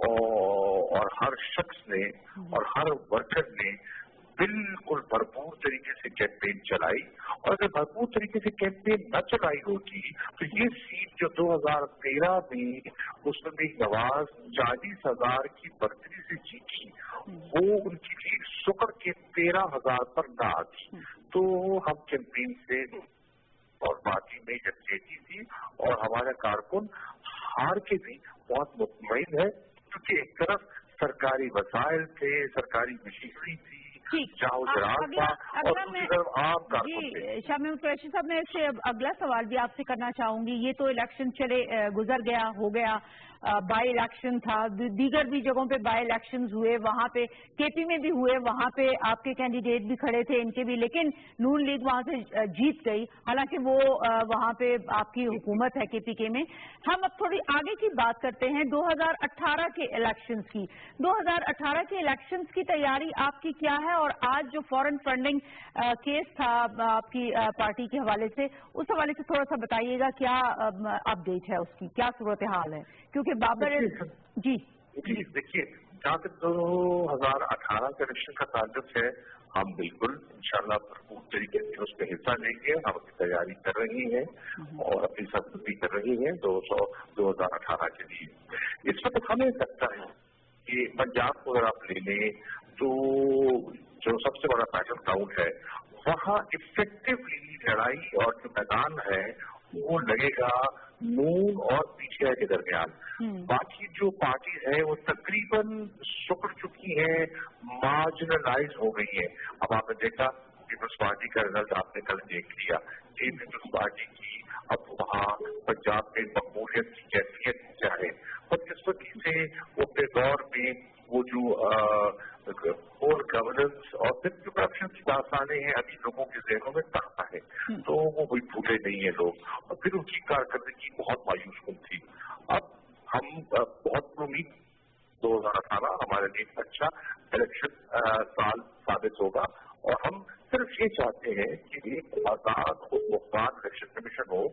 और हर शख्स ने और हर वर्कर ने बिल्कुल भरपूर तरीके से कैंपेन चलाई, और अगर भरपूर तरीके से कैंपेन न चलाई होती तो ये सीट जो 2013 में मुस्लिम नवाज 40,000 की बढ़तरी से जीती, वो उनकी सीट सुकर के 13,000 पर न आती। तो हम कैंपेन से और पार्टी में यकजहती थी, और हमारा कारकुन हार के भी बहुत मुतमईन है, क्योंकि एक तरफ सरकारी वसाइल थे, सरकारी मशीनरी थी, जाओ जराब था, और दूसरी तरफ आम कारकुन थे। शामिम कुरैशी साहब, मैं इससे अगला सवाल भी आपसे करना चाहूंगी। ये तो इलेक्शन चले गुजर गया, हो गया, बाई इलेक्शन था, दीगर भी जगहों पे बाई इलेक्शंस हुए, वहां पे केपी में भी हुए, वहां पे आपके कैंडिडेट भी खड़े थे, इनके भी, लेकिन नून लीग वहां से जीत गई। हालांकि वो वहां पे आपकी हुकूमत है केपीके में। हम अब थोड़ी आगे की बात करते हैं 2018 के इलेक्शंस की। 2018 के इलेक्शंस की तैयारी आपकी क्या है, और आज जो फॉरेन फंडिंग केस था आपकी पार्टी के हवाले से, उस हवाले से थोड़ा सा बताइएगा, क्या अपडेट है उसकी, क्या सूरत हाल है, क्योंकि बाबर जी देखिए, जहाँ तक 2018 के इलेक्शन का ताल्लुक है, हम बिल्कुल इंशाल्लाह भरपूर तरीके से उसमें हिस्सा लेंगे। हम अपनी तैयारी कर रही हैं और अपनी सब भी कर रही हैं 2018 के लिए। इस वक्त हमें लगता है कि पंजाब को अगर आप ले लें तो जो सबसे बड़ा बैटल ग्राउंड है, वहाँ इफेक्टिवली लड़ाई और जो मैदान है वो लगेगा नून और पीटीआई के दरमियान। बाकी जो पार्टी है वो तकरीबन सुकड़ चुकी है, मार्जिनलाइज हो गई है। अब आपने देखा पीपल्स पार्टी का रिजल्ट आपने कल देख लिया, ये पीपल्स पार्टी की अब वहाँ पंजाब में मकबूलियत की कैफियत क्या है, बदकिस्मती से वो अपने दौर में वो जो और गवर्नेंस और फिर जो करप्शन की दास्तानें हैं अभी लोगों के जहनों में ताकता है, तो वो कोई भूले नहीं है लोग, और फिर उनकी कारकर्दगी बहुत मायूस कुन थी। अब हम बहुत उम्मीद 2018 हमारे लिए अच्छा इलेक्शन साल साबित होगा, और हम सिर्फ ये चाहते हैं कि एक आजाद खुद मुख्तार इलेक्शन कमीशन हो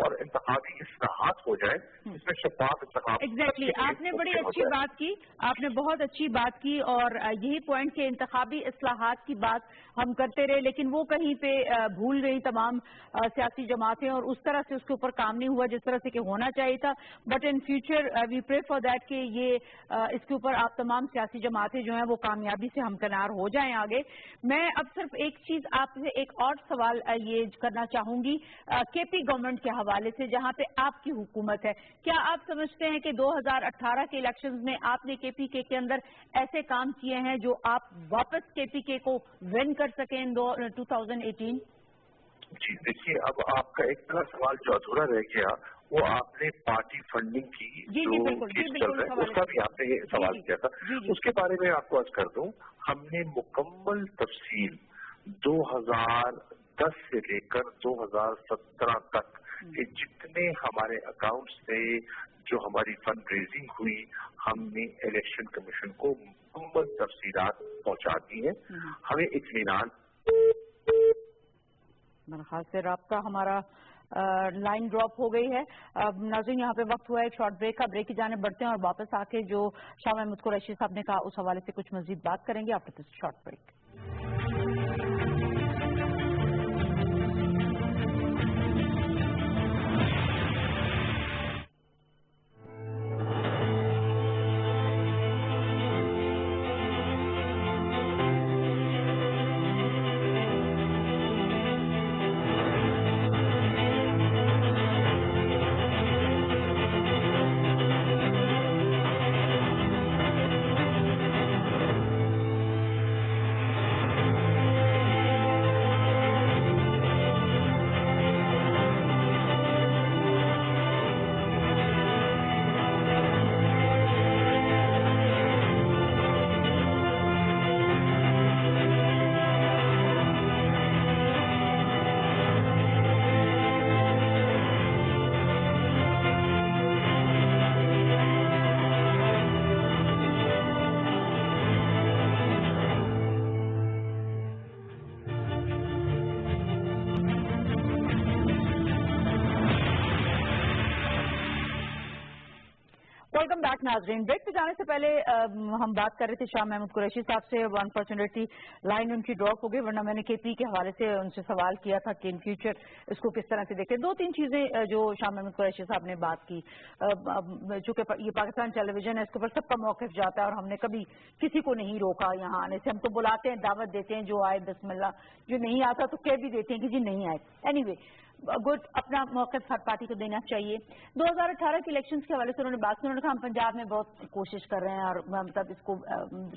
और इंतखाबी इस्लाहात हो जाए, इसमें शफाफ इंतखाब। एग्जैक्टली, आपने बड़ी अच्छी बात की, आपने बहुत अच्छी बात की, और यही पॉइंट के इंतखाबी इस्लाहात की बात हम करते रहे, लेकिन वो कहीं पे भूल गई तमाम सियासी जमातें, और उस तरह से उसके ऊपर काम नहीं हुआ जिस तरह से कि होना चाहिए था। But in future we pray for that कि ये इसके ऊपर आप तमाम सियासी जमातें जो हैं वो कामयाबी से हमकनार हो जाएं आगे। मैं अब सिर्फ एक चीज आपसे एक और सवाल ये करना चाहूंगी केपी गवर्नमेंट के हवाले से, जहां पे आपकी हुकूमत है। क्या आप समझते हैं कि 2018 के इलेक्शंस में आपने केपीके के अंदर ऐसे काम किए हैं जो आप वापस केपीके को विन कर सकें इन 2018? जी देखिए, अब आपका एक बड़ा सवाल जो अधूरा रह गया, वो आपने पार्टी फंडिंग की जो केस चल रहा है उसका भी आपने ये सवाल किया था। उसके बारे में आपको अर्ज कर दूं, हमने मुकम्मल तफसील 2010 से लेकर 2017 तक के जितने हमारे अकाउंट से जो हमारी फंड रेजिंग हुई, हमने इलेक्शन कमीशन को मुकम्मल तफसीलात पहुंचा दी है। हमें इत्मीनान। मेरे ख्याल से राब्ता हमारा लाइन ड्रॉप हो गई है। अब नाज़रीन, यहाँ पे वक्त हुआ है एक शॉर्ट ब्रेक का। ब्रेक की जाने बढ़ते हैं और वापस आके जो शाह महमूद कुरैशी साहब ने कहा उस हवाले से कुछ मजीद बात करेंगे after this short break. Welcome back नाजरीन। ब्रेक पे जाने से पहले हम बात कर रहे थे शाह महमूद कुरैशी साहब से। अनफॉर्चुनेटली लाइन उनकी ड्रॉप हो गई, वरना मैंने केपी के हवाले से उनसे सवाल किया था कि इन फ्यूचर इसको किस तरह से देखें। दो तीन चीजें जो शाह महमूद कुरैशी साहब ने बात की, चूंकि ये पाकिस्तान टेलीविजन है, इसके ऊपर सबका मौक़िफ़ जाता है और हमने कभी किसी को नहीं रोका यहाँ आने से। हम तो बुलाते हैं, दावत देते हैं, जो आए बिस्मिल्लाह, जो नहीं आता तो कह भी देते हैं कि जी नहीं आए। एनीवे गुड, अपना मौक़िफ़ हर पार्टी को देना चाहिए। 2018 के इलेक्शंस के हवाले से उन्होंने बात की। उन्होंने कहा हम पंजाब में बहुत कोशिश कर रहे हैं और मतलब इसको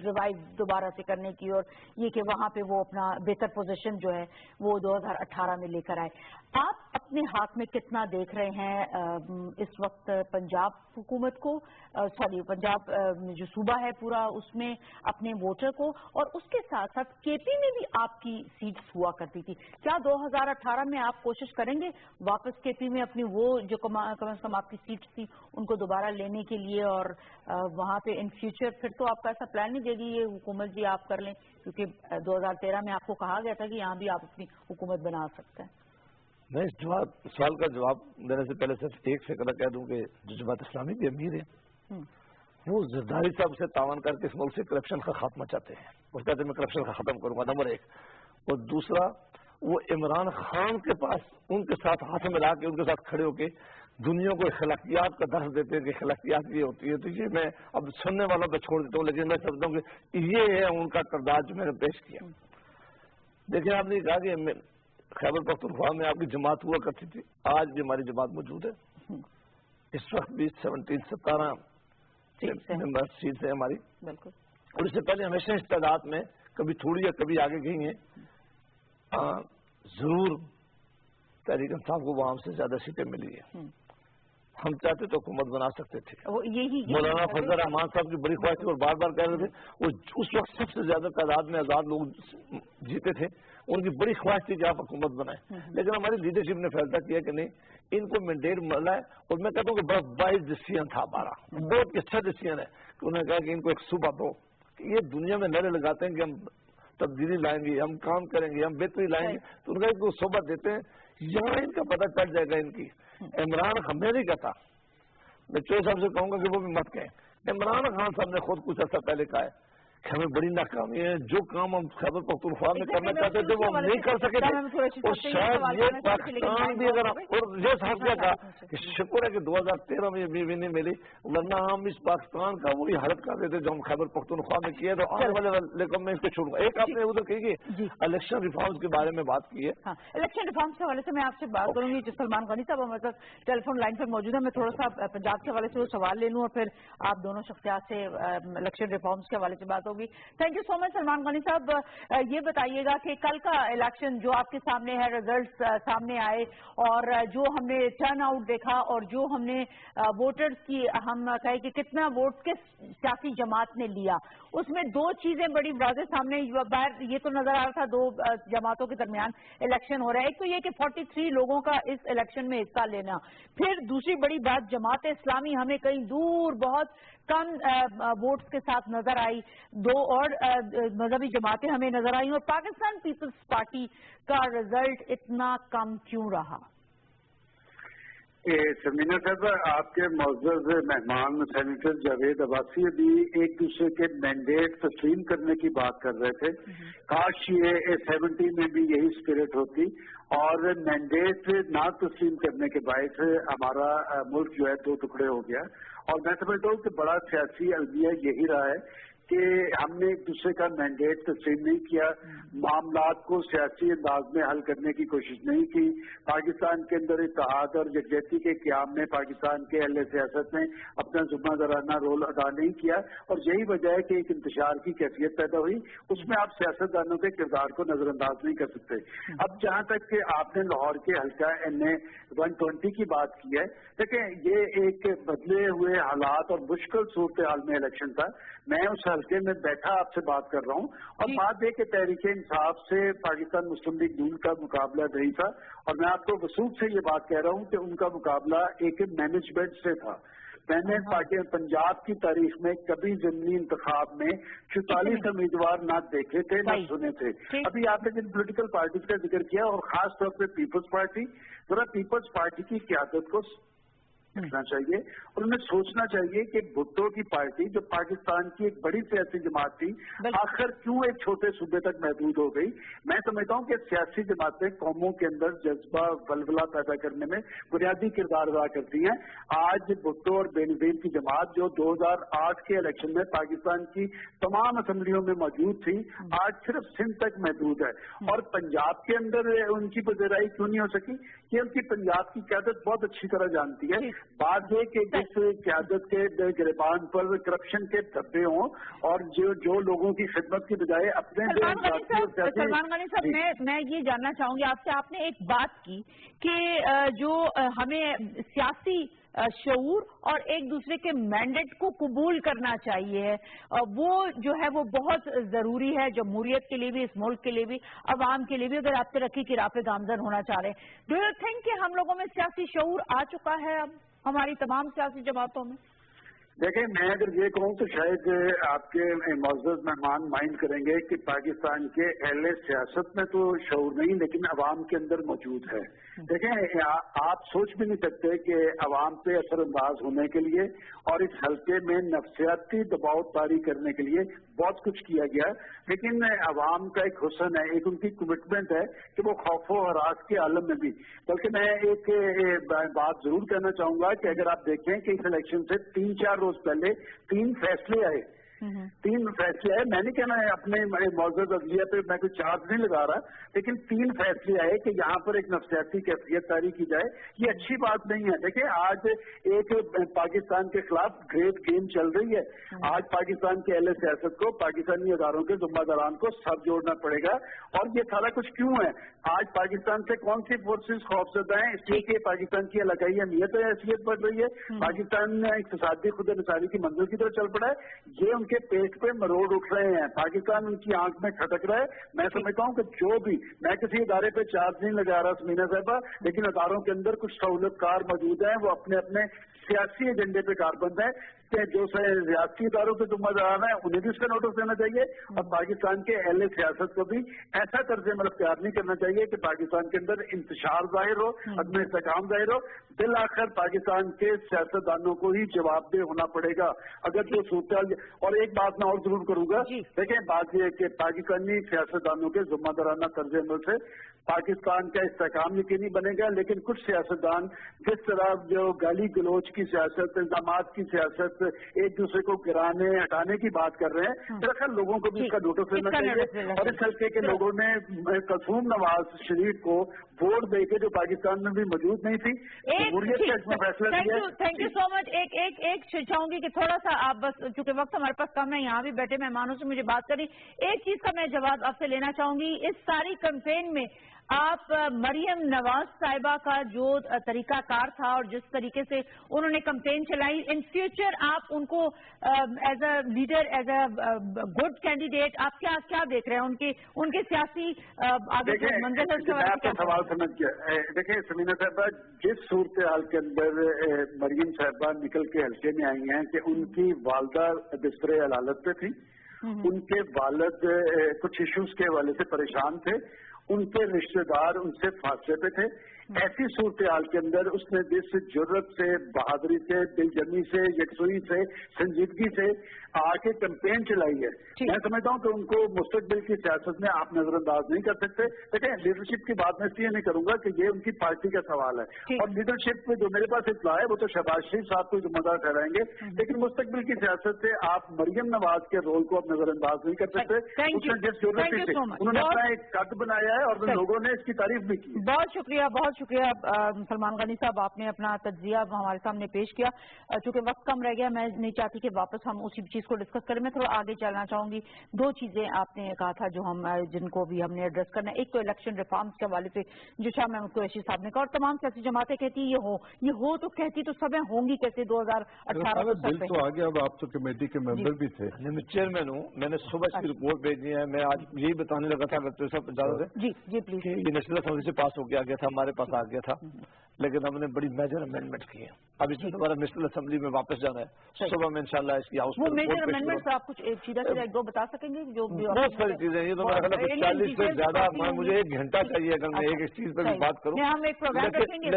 रिवाइव दोबारा से करने की, और ये कि वहाँ पे वो अपना बेहतर पोजीशन जो है वो 2018 में लेकर आए। आप अपने हाथ में कितना देख रहे हैं इस वक्त पंजाब हुकूमत को, सॉरी पंजाब जो सूबा है पूरा, उसमें अपने वोटर को, और उसके साथ साथ केपी में भी आपकी सीट्स हुआ करती थी। क्या 2018 में आप कोशिश करेंगे वापस केपी में अपनी वो जो कम से कम आपकी सीट्स थी उनको दोबारा लेने के लिए, और वहाँ पे इन फ्यूचर फिर तो आपका ऐसा प्लान नहीं देगी ये हुकूमत भी आप कर लें, क्योंकि 2013 में आपको कहा गया था कि यहाँ भी आप अपनी हुकूमत बना सकते हैं। मैं इस सवाल का जवाब देने से पहले सिर्फ एक फिक्र कह दूं कि जो जमात इस्लामी भी अमीर है वो जरदारी साहब से तावन करके इस मुल्क से करप्शन का खात्मा चाहते हैं। वो कहते हैं मैं करप्शन का खत्म करूंगा, नंबर एक। और दूसरा, वो इमरान खान के पास उनके साथ हाथ मिला के उनके साथ खड़े होके दुनिया को अखलाकियात का दर्ज देते हैं कि अखलाकियात ये होती है। तो ये मैं अब सुनने वालों पर छोड़ देता हूँ, लेकिन मैं समझता हूँ कि ये है उनका किरदार जो मैंने पेश किया। देखिए, आपने कहा कि खैबर पख्तूनख्वा में आपकी जमात हुआ करती थी, आज भी हमारी जमात मौजूद है। इस वक्त भी 17 मेंबर सीट है हमारी, और इससे पहले हमेशा इस तादाद में कभी थोड़ी या कभी आगे गई हैं। जरूर तहरीक इंसाफ को वहां से ज्यादा सीटें मिली है। हम चाहते तो हुकूमत बना सकते थे। मौलाना फजल रहमान साहब की बड़ी ख्वाहिश थी और बार बार कह रहे थे, वो उस वक्त सबसे ज्यादा तादाद में आजाद लोग जीते थे, उनकी बड़ी ख्वाहिश थी कि आप हुकूमत बनाएं। लेकिन हमारी लीडरशिप ने फैसला किया कि नहीं, इनको मैंडेट मिला है। और मैं कहता हूँ कि बड़ा वाइज डिसीजन था हमारा, बहुत अच्छा डिसीजन है कि उन्होंने कहा कि इनको एक सूबा दो। ये दुनिया में नारे लगाते हैं कि हम तब्दीली लाएंगे, हम काम करेंगे, हम बेहतरी लाएंगे, तो उनका इनको सूबा देते हैं। यहाँ इनका पता चल जाएगा इनकी। इमरान खान, मैं नहीं कहता, मैं चौधरी साहब से कहूंगा कि वो भी मत कहें। इमरान खान साहब ने खुद कुछ अर्सा पहले कहा है कि हमें बड़ी नाकामी है, जो काम हम खैबर पख्तूनख्वा में करना चाहते थे वो हम नहीं कर सके थे। और शायद ये पाकिस्तान भी अगर, और ये साहब क्या कहा कि शुक्र है कि 2013 में ये भी नहीं मिली, वरना हम इस पाकिस्तान का वही हालत कर देते जो हम खैबर पख्तूनख्वा में किए। तो आने वाले लेकिन मैं इसको छोड़ूंगा। एक आपने उधर कही इलेक्शन रिफॉर्म्स के बारे में बात की है। इलेक्शन रिफॉर्म्स के हवाले से मैं आपसे बात करूंगी। जो सलमान गनी साहब हमारे साथ टेलीफोन लाइन पर मौजूद है, मैं थोड़ा सा पंजाब के हवाले से वो सवाल ले लूँ और फिर आप दोनों शख्सियात से इलेक्शन रिफॉर्म्स के हवाले से बात होगी। Thank you so much Salman Ghani साहब। ये बताइएगा कि कल का इलेक्शन जो आपके सामने है, रिजल्ट्स सामने आए और जो हमने टर्न आउट देखा और जो हमने वोटर्स की हम कहे कि कितना वोट किस सियासी जमात ने लिया, उसमें दो चीजें बड़ी वाज़ेह सामने बाहर ये तो नजर आ रहा था, दो जमातों के दरमियान इलेक्शन हो रहा है। एक तो ये कि 43 लोगों का इस इलेक्शन में हिस्सा लेना, फिर दूसरी बड़ी बात जमात इस्लामी हमें कहीं दूर बहुत कम वोट्स के साथ नजर आई, दो और मजहबी जमातें हमें नजर आई, और पाकिस्तान पीपल्स पार्टी का रिजल्ट इतना कम क्यों रहा? समीना साहब, आपके मौजूद मेहमान सेनेटर जावेद अब्बासी भी एक दूसरे के मैंडेट तस्लीम करने की बात कर रहे थे। काश ये 70 में भी यही स्पिरिट होती और मैंडेट ना तस्लीम करने के बायस हमारा मुल्क जो है दो टुकड़े हो गया। और मैं समझता हूँ कि बड़ा सियासी अलमिया यही रहा है कि हमने एक दूसरे का मैंडेट तस्लीम नहीं किया, मामलात को सियासी अंदाज में हल करने की कोशिश नहीं की। पाकिस्तान के अंदर इत्तेहाद और यकजहती के क़याम में पाकिस्तान के अहले सियासत ने अपना ज़िम्मेदाराना रोल अदा नहीं किया, और यही वजह है कि एक इंतशार की कैफियत पैदा हुई। उसमें आप सियासतदानों के किरदार को नजरअंदाज नहीं कर सकते। अब जहाँ तक कि आपने लाहौर के हल्का NA 120 की बात की है, देखें ये एक बदले हुए हालात और मुश्किल सूरत हाल में इलेक्शन था। मैं उस हल्के में बैठा आपसे बात कर रहा हूँ, और बात है कि तहरीक इंसाफ से पाकिस्तान मुस्लिम लीग नून का मुकाबला नहीं था, और मैं आपको वसूख से ये बात कह रहा हूँ कि उनका मुकाबला एक मैनेजमेंट से था। मैंने पार्टी पंजाब की तारीख में कभी ज़मीनी इंतखाब में 44 उम्मीदवार ना देखे थे ना सुने थे। अभी आपने जिन पोलिटिकल पार्टीज का जिक्र किया और खास तौर पर पीपल्स पार्टी, जरा पीपल्स पार्टी की क्यादत को रखना चाहिए और उन्हें सोचना चाहिए कि भुट्टो की पार्टी जो पाकिस्तान की एक बड़ी सियासी जमात थी आखिर क्यों एक छोटे सूबे तक महदूद हो गई। मैं समझता हूँ कि सियासी जमातें कौमों के अंदर जज्बा वलवला पैदा करने में बुनियादी किरदार अदा करती हैं। आज भुट्टो और बेनजीर की जमात जो 2008 के इलेक्शन में पाकिस्तान की तमाम असम्बलियों में मौजूद थी आज सिर्फ सिंध तक महदूद है और पंजाब के अंदर उनकी पजेराई क्यों नहीं हो सकी कि उनकी पंजाब की क्यादत बहुत अच्छी तरह जानती है। बात ये कि जिस क्यादत के गिरबान पर करप्शन के धब्बे हों और जो लोगों की खिदमत की बजाय अपने सलमान गनी साहब, मैं ये जानना चाहूंगी आपसे, आपने एक बात की कि जो हमें सियासी शऊर और एक दूसरे के मैंडेट को कबूल करना चाहिए, वो जो है वो बहुत जरूरी है जमहूरियत के लिए भी, इस मुल्क के लिए भी, अवाम के लिए भी, अगर आप तरक्की की राह पे गामजन होना चाह रहे हैं। डू यू थिंक कि हम लोगों में सियासी शऊर आ चुका है अब हमारी तमाम सियासी जमातों में? देखिए, मैं अगर ये कहूँ तो शायद आपके मौजूद मेहमान माइंड करेंगे कि पाकिस्तान के अहले सियासत में तो शऊर नहीं लेकिन अवाम के अंदर मौजूद है। देखें, आप सोच भी नहीं सकते कि अवाम पे असरअंदाज होने के लिए और इस हल्के में नफसियाती दबाव तारी करने के लिए बहुत कुछ किया गया, लेकिन अवाम का एक हुस्न है, एक उनकी कमिटमेंट है कि वो खौफो हरास के आलम में भी। बल्कि मैं एक बात जरूर कहना चाहूंगा कि अगर आप देखें कि इस इलेक्शन से 3-4 रोज पहले 3 फैसले आए, 3 फैसले आए। मैं नहीं कहना है अपने मौजूद अदलिया पे मैं कोई चार्ज नहीं लगा रहा, लेकिन 3 फैसले आए कि यहाँ पर एक नफसियाती कैफियत तारी की जाए। ये अच्छी बात नहीं है। देखिए, आज एक पाकिस्तान के खिलाफ ग्रेट गेम चल रही है। आज पाकिस्तान के अहले सियासत को, पाकिस्तानी अदारों के जिम्मेदारान को सब जोड़ना पड़ेगा। और ये सारा कुछ क्यों है? आज पाकिस्तान से कौन सी फोर्सेज खौफजदा हैं? इसलिए कि पाकिस्तान की इलाकाई अहमियत और हैसियत बढ़ रही है। पाकिस्तान इक्तिसादी खुद निसारी की मंजिल की तरफ चल पड़ा है। ये उनके पेट पे मरोड़ उठ रहे हैं, पाकिस्तान उनकी आंख में खटक रहा है। मैं समझता हूँ कि जो भी, मैं किसी इदारे पे चार्ज नहीं लगा रहा समीना साहबा, लेकिन अदारों के अंदर कुछ सहूलतकार मौजूद हैं, वो अपने अपने सियासी एजेंडे पे कारबंद है कि जो रियासती इदारों के जिम्मेदार हैं उन्हें भी इसका नोटिस देना चाहिए और पाकिस्तान के अहले सियासत को भी ऐसा तर्ज अमल अख्तियार नहीं करना चाहिए कि पाकिस्तान के अंदर इंतशार जाहिर हो, अदम इस्तेकाम जाहिर हो। बिल आखिर पाकिस्तान के सियासतदानों को ही जवाबदेह होना पड़ेगा अगर जो सूरत। और एक बात मैं और जरूर करूंगा, देखें, बात यह है कि पाकिस्तानी सियासतदानों के जिम्मेदाराना तर्ज अमल से पाकिस्तान का इस्तेकाम यकीनी बनेगा, लेकिन कुछ सियासतदान जिस तरह जो गाली गलोच की सियासत, इल्जामात की सियासत, एक दूसरे को गिराने हटाने की बात कर रहे हैं, दरअसल लोगों को भी इसका नोटिस लेना चाहिए। और इस हल्के के लोगों ने कसूम नवाज शरीफ को वोट देके जो पाकिस्तान में भी मौजूद नहीं थी, जमहूरियत का इसमें फैसला दिया। Thank you so much. एक चाहूंगी कि थोड़ा सा आप, बस चूंकि वक्त हमारे पास कम है, यहाँ भी बैठे मेहमानों से मुझे बात करी, एक चीज का मैं जवाब आपसे लेना चाहूंगी। इस सारी कैंपेन में आप मरियम नवाज साहिबा का जो तरीकाकार था और जिस तरीके से उन्होंने कैंपेन चलाई, इन फ्यूचर आप उनको as a leader, as a good candidate, आप क्या देख रहे हैं उनके सियासी आगे जो मंजिल है? आपका सवाल समझ गया। देखिए समीना साहबा, जिस सूरत हाल के अंदर मरियम साहिबा निकल के हल्के में आई हैं कि उनकी वालदा बिस्तरे अदालत पे थी, उनके वालिद कुछ इश्यूज के हवाले से परेशान थे, उनके रिश्तेदार उनसे फासले पे थे। ऐसी सूरत हाल के अंदर उसने जिस जुर्रत से, बहादुरी से, दिलजमी से, यकसुई से, संजीदगी से आके कैंपेन चलाई है, मैं समझता हूँ कि उनको मुस्तकबिल की सियासत में आप नजरअंदाज नहीं कर सकते। देखिए, लीडरशिप की बात मैं इसलिए नहीं करूंगा कि ये उनकी पार्टी का सवाल है और लीडरशिप जो मेरे पास इत्तला है वो तो शहबाज शरीफ साहब को जिम्मेदार ठहराएंगे, लेकिन मुस्तकबिल की सियासत से आप मरियम नवाज के रोल को अब नजरअंदाज नहीं कर सकते। उसने जिस जरूरत से उन्होंने अपना एक कद बनाया है और लोगों ने इसकी तारीफ भी की। बहुत शुक्रिया सलमान गनी साहब, आपने अपना तज्जिया हमारे सामने पेश किया। चूंकि वक्त कम रह गया, मैं नहीं चाहती कि वापस हम उसी चीज को डिस्कस करें। मैं थोड़ा आगे चलना चाहूंगी। 2 चीजें आपने कहा था जो जिनको भी हमने एड्रेस करना है। एक तो इलेक्शन रिफॉर्म्स के हवाले से जो शाह महमूद कुरैशी साहब ने कहा, और तमाम सियासी जमातें कहती ये हो तो कहती तो सब होंगी कैसे 2018 बिल तो आ गया। अब आप तो कमेटी के मेंबर भी थे। मैं चेयरमैन हूँ, मैंने सुबह इसकी रिपोर्ट भेजी है। मैं आज यही बताने लगा था अगर सब इजाजत है। जी प्लीज। ये नेशनल असेंबली से पास होकर आ गया था, हमारे पास आ गया था, लेकिन हमने बड़ी मेजर अमेंडमेंट की है। अब इसमें दोबारा नेशनल असेंबली में वापस जाना है। सुबह में इंशाल्लाह इसकी हाउस वो मेजर अमेंडमेंट्स आप कुछ सीधा 1-2 बता सकेंगे? जो बहुत सारी चीजें, ये तो मेरा ख्याल है 40 से ज्यादा, मुझे 1 घंटा चाहिए अगर मैं एक चीज पर भी बात करूँ। हम एक प्रोग्राम रखेंगे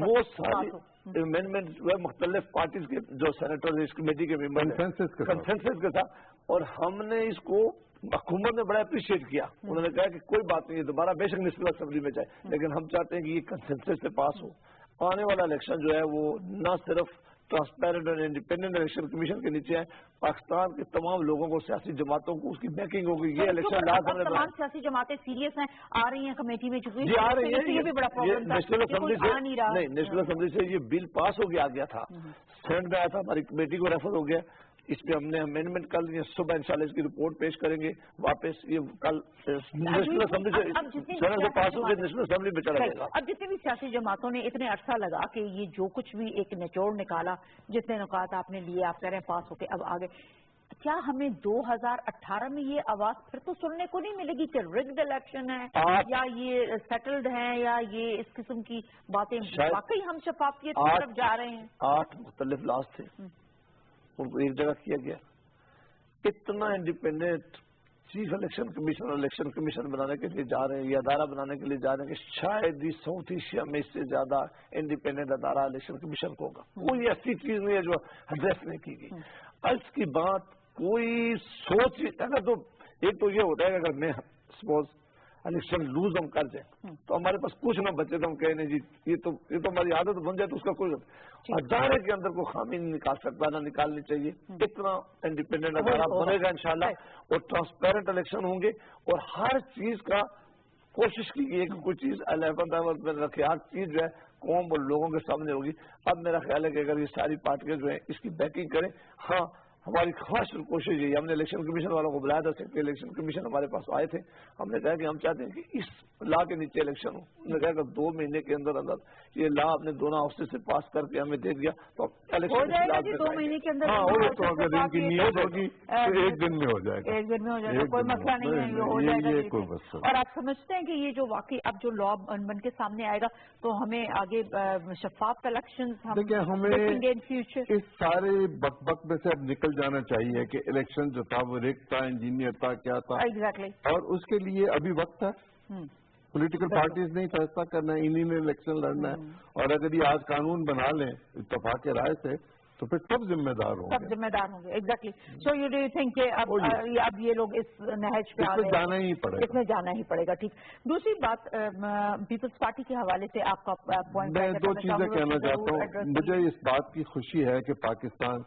वो सारी امینڈمنٹ جو ہے مختلف پارٹیز کے جو سینیٹر اس کمیٹی کے ممبر کنسنسس کے ساتھ، اور ہم نے اس کو حکومت نے بڑا اپریشیٹ کیا. انہوں نے کہا کہ کوئی بات نہیں ہے، دوبارہ بے شک نیشنل اسمبلی میں جائے، لیکن ہم چاہتے ہیں کہ یہ کنسنسس سے پاس ہو. آنے والا الیکشن جو ہے وہ نہ صرف ٹرانسپیرنٹ اور انڈیپینڈنٹ الیکشن کمیشن کے نیچے ہے، پاکستان کے تمام لوگوں کو، سیاسی جماعتوں کو اس کی بیکنگ ہوگی. یہ الیکشن تمام سیاسی جماعتیں سیریس ہیں، آ رہی ہیں کمیٹی میں، چونکہ جی آ رہی ہے. یہ بھی بڑا پرابلم تھا، نیشنل اسمبلی سے نہیں، نیشنل اسمبلی سے یہ بل پاس ہو کے آ گیا تھا، سینٹ میں آیا تھا، ہماری کمیٹی کو ریفر ہو گیا. اس پہ ہم نے امینڈمنٹ کر لی ہے، صبح انشاءاللہ اس کی رپورٹ پیش کریں گے واپس. یہ کل نیشنل اسمبلی سے سینٹ سے پاس ہو کے نیشنل اسمبلی میں چلا جائے گا. اب جتنی بھی سیاسی جماعتوں نے اتنے عرصہ لگا کہ یہ جو کچھ بھی ایک نچوڑ نکالا، جتنے نکات آپ نے لیے، آپ کہہ رہے ہیں پاس ہو کے اب آگے، کیا ہمیں 2018 میں یہ آواز پھر تو سننے کو نہیں ملے گی کہ رگڈ الیکشن ہے یا یہ سیٹلڈ ہیں یا یہ اس قسم کی باتیں؟ واقعی ہم شفافیت کی طرف جا رہے ہیں. 8 مختلف لاز تھے، ان کو ایک جگہ کیا گیا. اتنا انڈیپینڈنٹ چیف الیکشن کمیشن اور الیکشن کمیشن بنانے کے لیے جا رہے ہیں، یہ ادارہ بنانے کے لیے جا رہے ہیں کہ شاید ہی ساؤتھ ایشیا میں اس سے زیادہ انڈیپینڈنٹ ادارہ الیکشن کمیشن کو ہوگا. کوئی ایسی چیز نہیں ہے جو ایڈریس نہیں کی گئی. اس کی بات کوئی سوچ، اگر تو ایک تو یہ ہوتا ہے کہ اگر میں سپوز الیکشن لوز ہم کر جائیں تو ہمارے پاس کچھ نہ بچے تو ہم کہیں نہیں جی یہ تو ہماری عادت بن جائے تو اس کا کوئی ادارے کے اندر کوئی خامی نہیں نکال سکتا، نہ نکالنی چاہیے. اتنا انڈیپینڈنٹ ادارہ بنے گا انشاءاللہ، اور ٹرانسپیرنٹ الیکشن ہوں گے، اور ہر چیز کا کوشش کی گئی کہ کوئی چیز 11th آور میں رکھے، ہر چیز جو ہے قوم اور لوگوں کے سامنے ہوگی. اب میرا خیال ہے کہ اگر یہ ساری پارٹیاں جو ہیں اس کی بیکنگ کریں، ہاں ہماری خواہش اور کوشش یہی، ہم نے الیکشن کمیشن والوں کو بلایا تھا، سیکٹری الیکشن کمیشن ہمارے پاس آئے تھے، ہم نے کہا کہ ہم چاہتے ہیں کہ اس لا کے نیچے الیکشن ہو. انہوں نے کہا کہ 2 مہینے کے اندر یہ لا اپنے دونوں ہاؤسز سے پاس کر کے ہمیں دے دیا تو ہو جائے گا. 2 مہینے کے اندر ایک دن میں ہو جائے گا، ایک دن میں ہو جائے گا، کوئی مسئلہ نہیں ہے، یہ ہو جائے گا. اور آپ سمجھتے ہیں کہ یہ جو واقعی اب جو لا بن کے سامنے آئے گا تو ہمیں آگے شفاف الیکشن اس سارے بک بک میں سے اب نکل جانا چاہیے کہ الیکشن جو تھا وہ ریگ تھا، انجینئر تھا، کیا تھا، اور اس کے لیے ابھی وقت ہے. پولیٹیکل پارٹیز نہیں فیصلہ کرنا ہے، انہی نے الیکشن لڑنا ہے. اور اگر یہ آج قانون بنا لیں اتفاق رائے سے تو پھر سب ذمہ دار ہوں گے. Exactly. So you do think کہ اب یہ لوگ اس نہج پہ جانا ہی پڑے گا، اس میں جانا ہی پڑے گا. ٹھیک. دوسری بات پیپلز پارٹی کے حوالے سے آپ کا پوائنٹ. میں 2 چیزیں کہنا چاہتا ہوں. مجھے اس بات کی خوشی ہے کہ پاکستان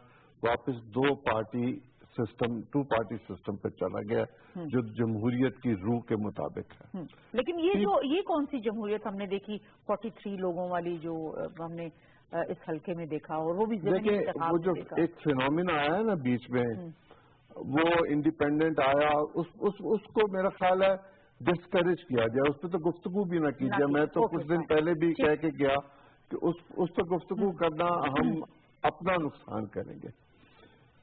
واپس 2 پارٹی سسٹم پہ چلا گیا جو جمہوریت کی روح کے مطابق ہے. لیکن یہ کون سی جمہوریت ہم نے دیکھی 43 لوگوں والی جو ہم نے اس حلقے میں دیکھا، اور وہ بھی دیکھیں وہ جو ایک فینومینا آیا ہے نا بیچ میں، وہ انڈیپینڈنٹ آیا، اس کو میرا خیال ہے ڈسکریج کیا گیا، اس پہ تو گفتگو بھی نہ کی جائے. میں تو کچھ دن پہلے بھی کہہ کے گیا کہ اس پہ گفتگو کرنا ہم اپنا نقصان کریں گے.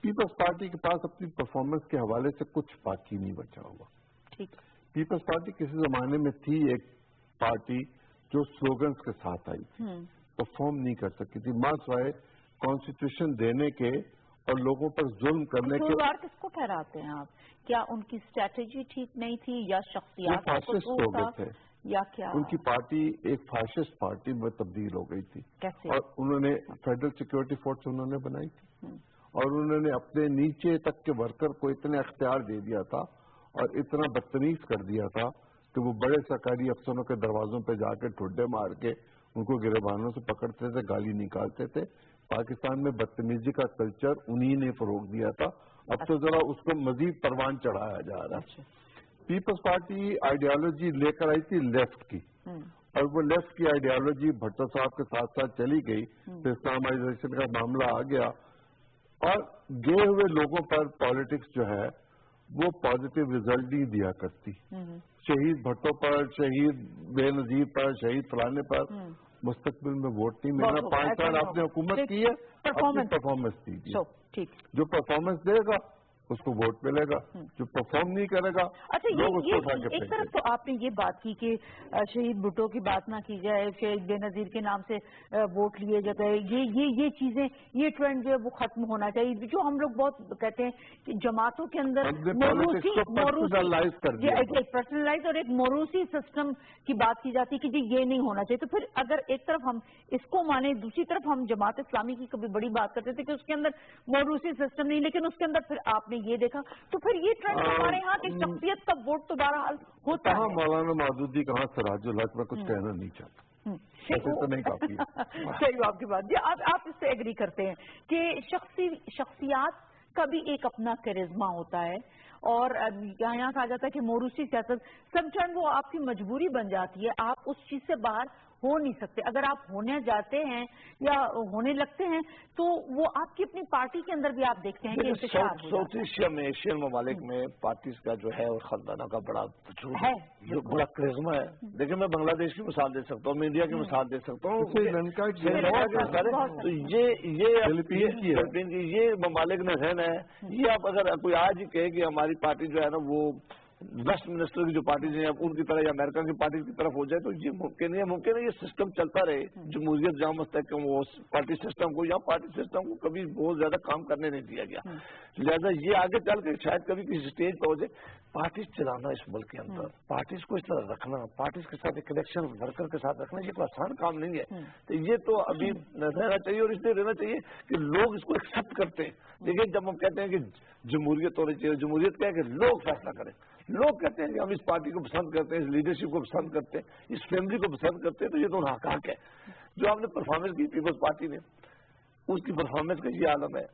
پیپلز پارٹی کے پاس اپنی پرفارمنس کے حوالے سے کچھ باقی نہیں بچا ہوا. پیپلز پارٹی کسی زمانے میں تھی ایک پارٹی جو سلوگنز کے ساتھ آئی تھی، پرفارم نہیں کر سکتی تھی ماں سوائے کانسٹیٹیوشن دینے کے اور لوگوں پر ظلم کرنے کے. کس کو ٹھہراتے ہیں آپ؟ کیا ان کی اسٹریٹجی ٹھیک نہیں تھی یا شخصیات فاشسٹ ہو گئے تھے یا کیا؟ ان کی پارٹی ایک فاشسٹ پارٹی میں تبدیل ہو گئی تھی. اور انہوں نے فیڈرل سیکورٹی فورس انہوں نے بنائی تھی، اور انہوں نے اپنے نیچے تک کے ورکر کو اتنے اختیار دے دیا تھا اور اتنا بدتمیز کر دیا تھا کہ وہ بڑے سرکاری افسروں کے دروازوں پہ جا کے ٹھڈے مار کے ان کو گریبانوں سے پکڑتے تھے، گالی نکالتے تھے. پاکستان میں بدتمیزی کا کلچر انہی نے فروغ دیا تھا. اب تو ذرا اس کو مزید پروان چڑھایا جا رہا ہے. پیپلز پارٹی آئیڈیالوجی لے کر آئی تھی لیفٹ کی، اور وہ لیفٹ کی آئیڈیالوجی بھٹو صاحب کے ساتھ ساتھ چلی گئی، پھر اسلامائزیشن کا معاملہ آ گیا، اور گئے ہوئے لوگوں پر پالیٹکس جو ہے وہ پازیٹیو ریزلٹ نہیں دیا کرتی. شہید بھٹو پر، شہید بے نظیر پر، شہید فلانے پر مستقبل میں ووٹ نہیں ملنا. 5 سال آپ نے حکومت کی ہے، اپنی پرفارمنس دیجیے. جو پرفارمنس دے گا اس کو ووٹ ملے گا، جو پرفارم نہیں کرے گا اچھا لوگ اس کو اٹھا کے ایک پھینک طرف تو آپ نے یہ بات کی کہ شہید بھٹو کی بات نہ کی جائے، شہید بے نظیر کے نام سے ووٹ لیے جاتے ہیں، یہ چیزیں، یہ ٹرینڈ جو ہے وہ ختم ہونا چاہیے، جو ہم لوگ بہت کہتے ہیں کہ جماعتوں کے اندر پرسنلائز اور ایک موروثی سسٹم کی بات کی جاتی ہے کہ جی یہ نہیں ہونا چاہیے. تو پھر اگر ایک طرف ہم اس کو مانیں، دوسری طرف ہم جماعت اسلامی کی کبھی بڑی بات کرتے تھے کہ اس کے اندر موروثی سسٹم نہیں، لیکن اس کے اندر پھر آپ نے یہ دیکھا، تو پھر یہ ٹرینڈ ہمارے یہاں کی شخصیت کا ووٹ تو بہرحال ہوتا ہے. کہاں مولانا مودودی، کہاں سراج الحق، میں کچھ کہنا نہیں چاہتا، ایسے تو نہیں کافی. صحیح آپ کی بات جی. آپ اس سے ایگری کرتے ہیں کہ شخصیات کا بھی ایک اپنا کرزما ہوتا ہے، اور یہاں کہا جاتا ہے کہ موروثی سیاست سم ٹائم وہ آپ کی مجبوری بن جاتی ہے، آپ اس چیز سے باہر ہو نہیں سکتے. اگر آپ ہونے جاتے ہیں یا ہونے لگتے ہیں تو وہ آپ کی اپنی پارٹی کے اندر بھی آپ دیکھتے ہیں کہ انتشار ہو جاتا ہے. ساؤتھ ایشیا میں، ایشین ممالک میں پارٹیز کا جو ہے اور خاندانوں کا بڑا وجود ہے، جو بڑا کرزما ہے. دیکھیں میں بنگلہ دیش کی مثال دے سکتا ہوں، میں انڈیا کی مثال دے سکتا ہوں. تو یہ ممالک میں رہنا ہے. یہ آپ اگر کوئی آج ہی کہے کہ ہماری پارٹی جو ہے نا وہ ویسٹ منسٹر کی جو پارٹیز ہیں ان کی طرح یا امریکہ کی پارٹی کی طرف ہو جائے تو یہ ممکن نہیں ہے. ممکن ہے یہ سسٹم چلتا رہے، جمہوریت جہاں مستحکم وہ پارٹی سسٹم کو یا پارٹی سسٹم کو کبھی بہت زیادہ کام کرنے نہیں دیا گیا. لہٰذا یہ آگے چل کے شاید کبھی کسی اسٹیج پہ ہو جائے. پارٹیز چلانا اس ملک کے اندر، پارٹیز کو اس طرح رکھنا، پارٹیز کے ساتھ ایک کنیکشن ورکر کے ساتھ رکھنا، یہ کوئی آسان کام نہیں ہے. تو یہ تو ابھی رہنا چاہیے، اور اس لیے رہنا چاہیے کہ لوگ اس کو ایکسپٹ کرتے ہیں. لیکن جب ہم کہتے ہیں کہ جمہوریت ہونی چاہیے، جمہوریت کیا ہے کہ لوگ فیصلہ کریں. لوگ کہتے ہیں کہ ہم اس پارٹی کو پسند کرتے ہیں، اس لیڈرشپ کو پسند کرتے ہیں، اس فیملی کو پسند کرتے ہیں، تو یہ تو حقائق ہے. جو آپ نے پرفارمنس کی پیپلز پارٹی نے، اس کی پرفارمنس کا یہ عالم ہے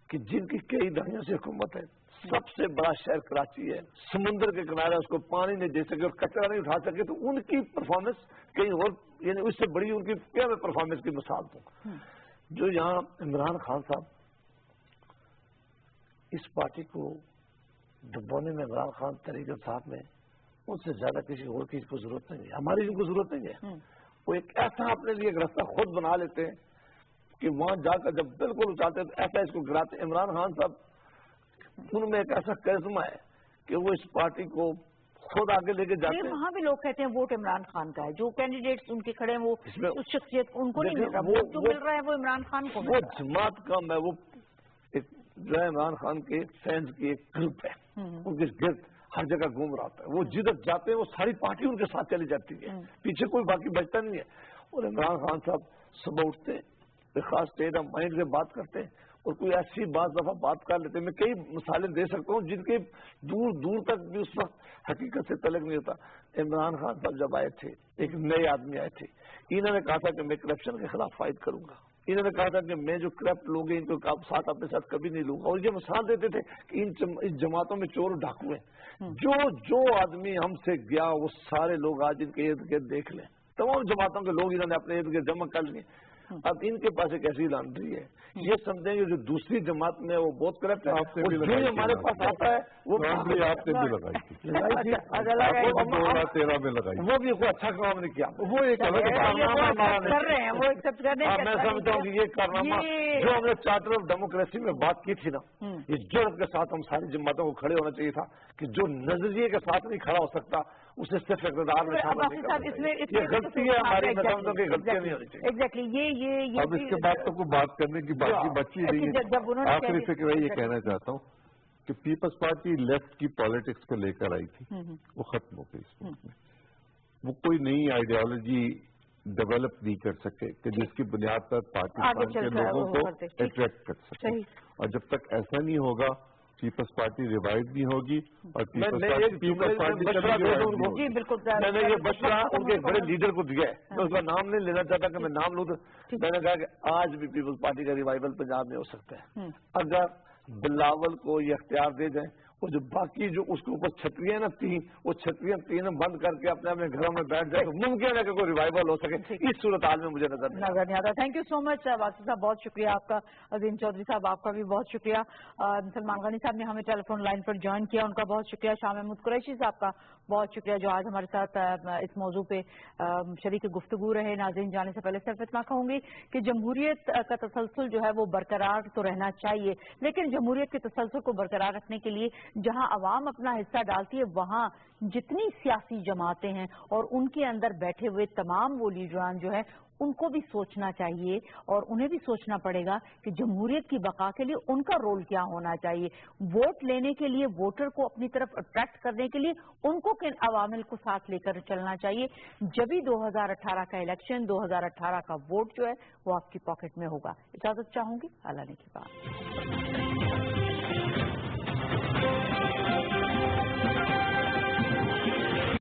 کہ جن کی کئی دہائیوں سے حکومت ہے، سب سے بڑا شہر کراچی ہے، سمندر کے کنارے اس کو پانی نہیں دے سکے اور کچرا نہیں اٹھا سکے، تو ان کی پرفارمنس کہیں اور یعنی اس سے بڑی ان کی کیا میں پرفارمنس کی مثال دوں. جو یہاں عمران خان صاحب اس پارٹی کو دبونے میں، عمران خان طریقہ صاحب میں ان سے زیادہ کسی اور چیز کو ضرورت نہیں ہے. ہماری ان کو ضرورت نہیں ہے. وہ ایک ایسا اپنے لیے ایک راستہ خود بنا لیتے ہیں کہ وہاں جا کر جب بالکل اٹھاتے ہیں تو ایسا اس کو گراتے. عمران خان صاحب ان میں ایک ایسا کرزما ہے کہ وہ اس پارٹی کو خود آگے لے کے جاتے ہیں. وہاں بھی لوگ کہتے ہیں ووٹ عمران خان کا ہے، جو کینڈیڈیٹس ان کے کھڑے ہیں وہ اس شخصیت ان کو نہیں مل رہا، ووٹ جو مل رہا ہے وہ عمران خان کو. وہ جماعت کا میں وہ ایک جو ہے عمران خان کے فینس کی ایک گروپ ہے، ان کے گرد ہر جگہ گھوم رہا ہے. وہ جدھر جاتے ہیں وہ ساری پارٹی ان کے ساتھ چلی جاتی ہے، پیچھے کوئی باقی بچتا نہیں ہے. اور عمران خان صاحب صبح اٹھتے ہیں، خاص اسٹیٹ آف مائنڈ سے بات کرتے ہیں اور کوئی ایسی بعض دفعہ بات کر لیتے ہیں. میں کئی مثالیں دے سکتا ہوں جن کے دور دور تک بھی اس وقت حقیقت سے تعلق نہیں ہوتا. عمران خان صاحب جب آئے تھے، ایک نئے آدمی آئے تھے، انہوں نے کہا تھا کہ میں کرپشن کے خلاف فائٹ کروں گا. انہوں نے کہا تھا کہ میں جو کرپٹ لوگ ہیں ان کو ساتھ اپنے ساتھ کبھی نہیں لوں گا. اور یہ مثال دیتے تھے کہ ان جماعتوں میں چور ڈاکو ہیں. جو آدمی ہم سے گیا وہ سارے لوگ آج ان کے ارد گرد دیکھ لیں، تمام جماعتوں کے لوگ انہوں نے اپنے ارد گرد جمع کر لیے. اب ان کے پاس ایک ایسی لانڈری ہے، یہ سمجھیں گے جو دوسری جماعت میں وہ بہت کرپٹ ہے، جو ہمارے پاس آتا ہے وہ آپ نے بھی لگائی تھی، 2013 میں لگائی. وہ بھی کوئی اچھا کام نہیں کیا، وہ ایک الگ کر رہے ہیں. وہ میں سمجھتا ہوں کہ یہ کارنامہ جو ہم نے چارٹر آف ڈیموکریسی میں بات کی تھی نا، یہ جرم کے ساتھ ہم ساری جماعتوں کو کھڑے ہونا چاہیے تھا کہ جو نظریے کے ساتھ نہیں کھڑا ہو سکتا اسے صرف اقتدار میں شامل نہیں کرنا چاہیے. یہ غلطی ہے ہماری، میں سمجھتا ہوں کہ غلطیاں نہیں ہونی چاہیے. ایگزیکٹلی اب اس کے بعد تو کوئی بات کرنے کی باقی بچی نہیں ہے. آخری فکر میں یہ کہنا چاہتا ہوں کہ پیپلز پارٹی لیفٹ کی پالیٹکس کو لے کر آئی تھی، وہ ختم ہو گئی. اس ملک میں وہ کوئی نئی آئیڈیالوجی ڈیولپ نہیں کر سکے کہ جس کی بنیاد پر پاکستان کے لوگوں کو اٹریکٹ کر سکے. اور جب تک ایسا نہیں ہوگا پیپلز پارٹی ریوائو نہیں ہوگی اور پیپلز پارٹی میں نے یہ مشورہ ان کے بڑے لیڈر کو دیا ہے. میں اس کا نام نہیں لینا چاہتا کہ میں نام لوں، تو میں نے کہا کہ آج بھی پیپلز پارٹی کا ریوائول پنجاب میں ہو سکتا ہے اگر بلاول کو یہ اختیار دے جائیں वो जो बाकी जो उसके ऊपर छतरियां ना वो छतरियां तीनों बंद करके अपने अपने घरों में बैठ जाए तो मुमकिन है कि कोई रिवाइवल हो सके। इस सूरत हाल में मुझे नजर नहीं आता। थैंक यू सो मच वासी साहब, बहुत शुक्रिया आपका। अजीम चौधरी साहब आपका भी बहुत शुक्रिया। सलमान गनी साहब ने हमें टेलीफोन लाइन पर ज्वाइन किया, उनका बहुत शुक्रिया। शाह महमूद कुरैशी साहब का बहुत शुक्रिया जो आज हमारे साथ इस मौजू पे शरीक गुफ्तगू रहे। नाज़रीन, जाने से पहले सिर्फ इतना कहूंगी कि जमहूरियत का तसलसल जो है वो बरकरार तो रहना चाहिए, लेकिन जमहूरियत के तसलसल को बरकरार रखने के लिए जहां अवाम अपना हिस्सा डालती है वहां जितनी सियासी जमातें हैं और उनके अंदर बैठे हुए तमाम वो लीडरान जो है उनको भी सोचना चाहिए और उन्हें भी सोचना पड़ेगा कि जमहूरियत की बका के लिए उनका रोल क्या होना चाहिए। वोट लेने के लिए, वोटर को अपनी तरफ अट्रैक्ट करने के लिए उनको किन अवामिल को साथ लेकर चलना चाहिए। जब भी 2018 का इलेक्शन, 2018 का वोट जो है वो आपकी पॉकेट में होगा। इजाजत चाहूंगी, अल्लाह ने की बात।